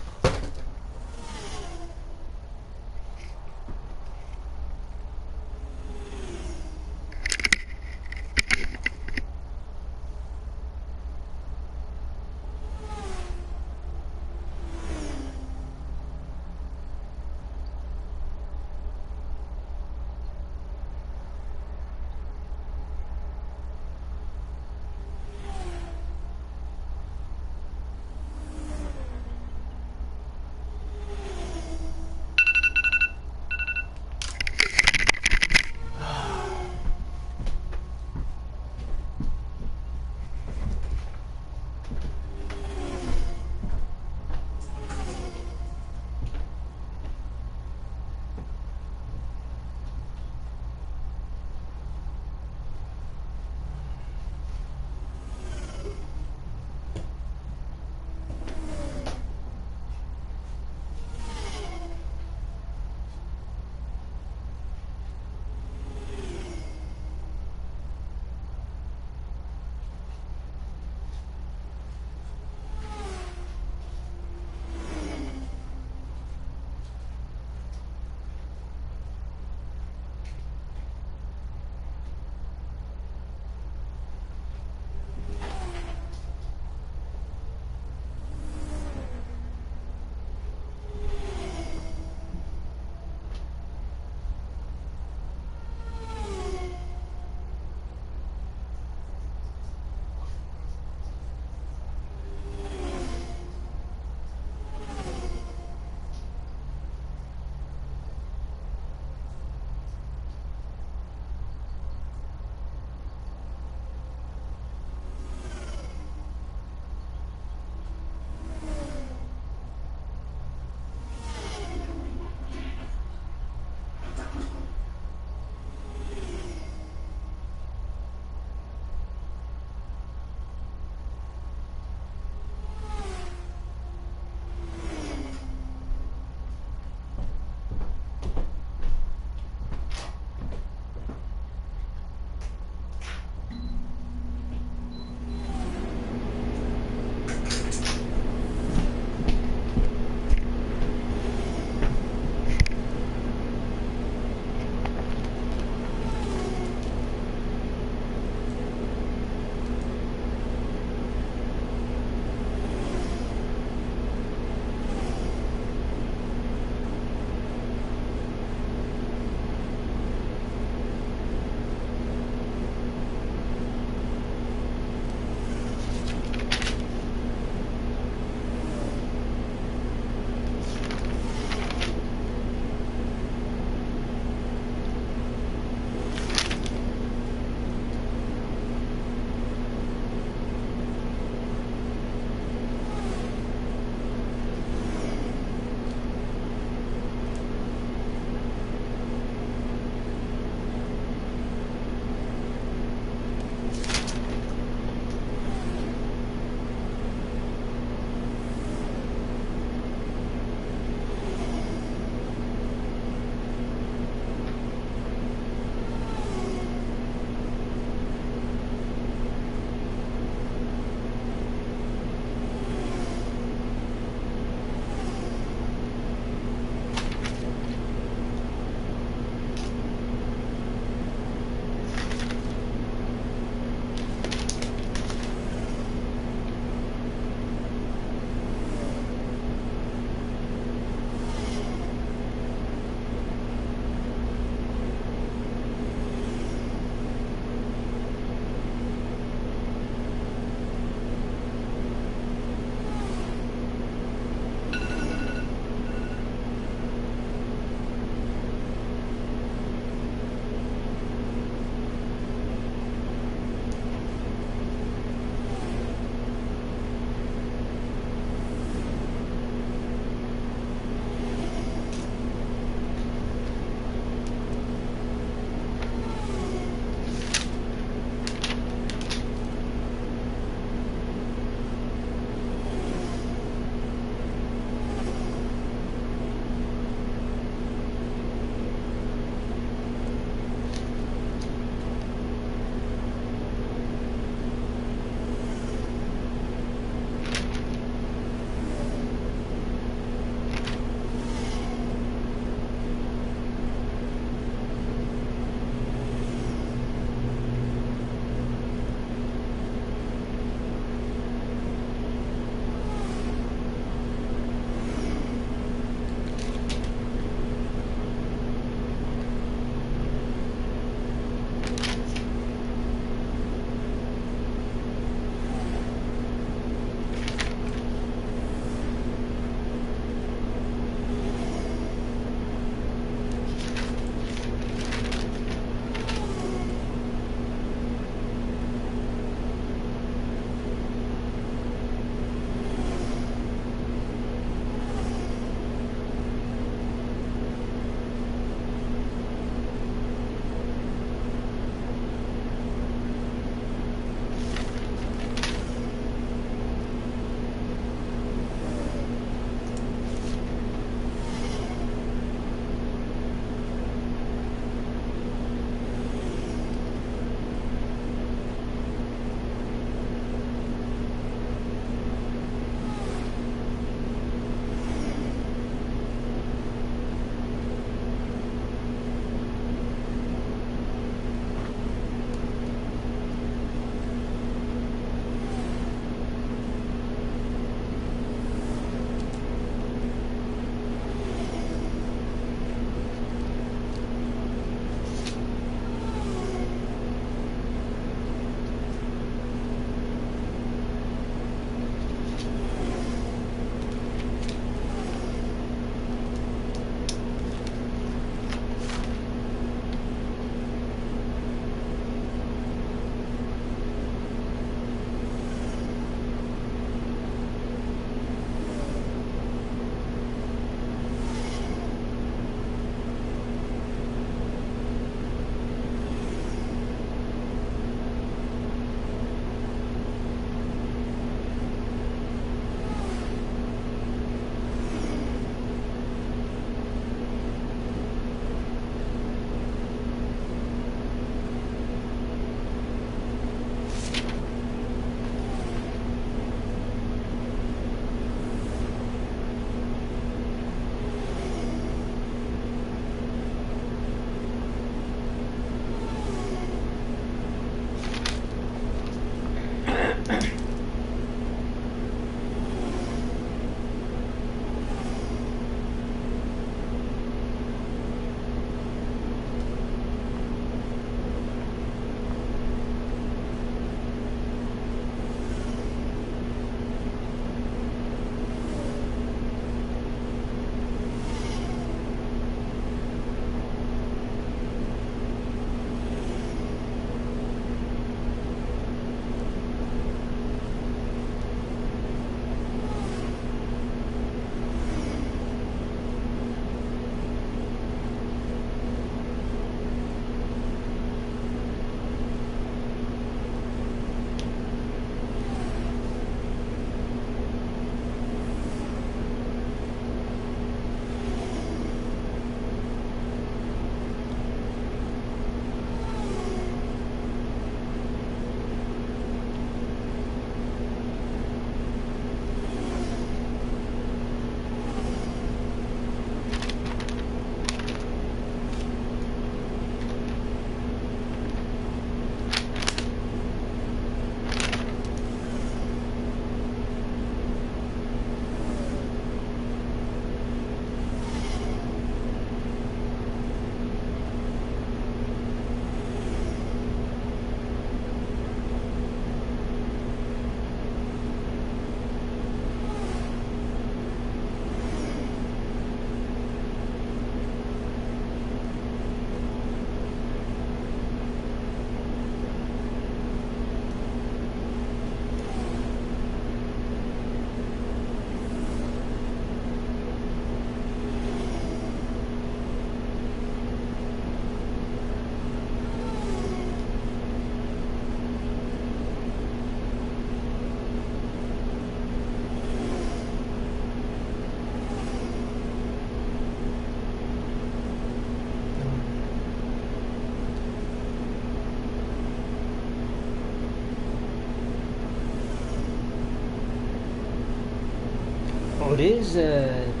What is it?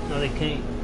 No, they can't.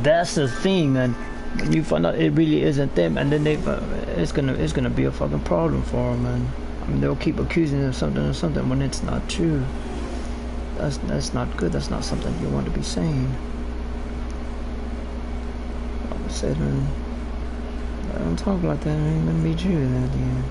That's the thing, man. When you find out it really isn't them, and then it's gonna be a fucking problem for them, man. I mean, they'll keep accusing them of something or something when it's not true. That's not good. That's not something you want to be saying. Like I said, man, I don't talk like that. It ain't gonna be true at the end.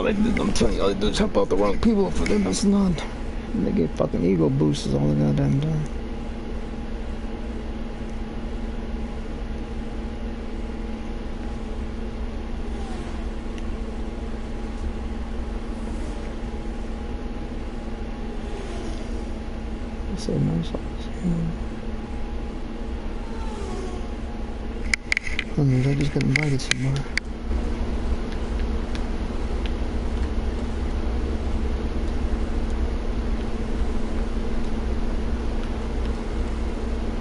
I'm telling you, all they do is help out the wrong people. For them, it's not. And they get fucking ego boosts all the goddamn time. I say nice sauce. I just got invited somewhere.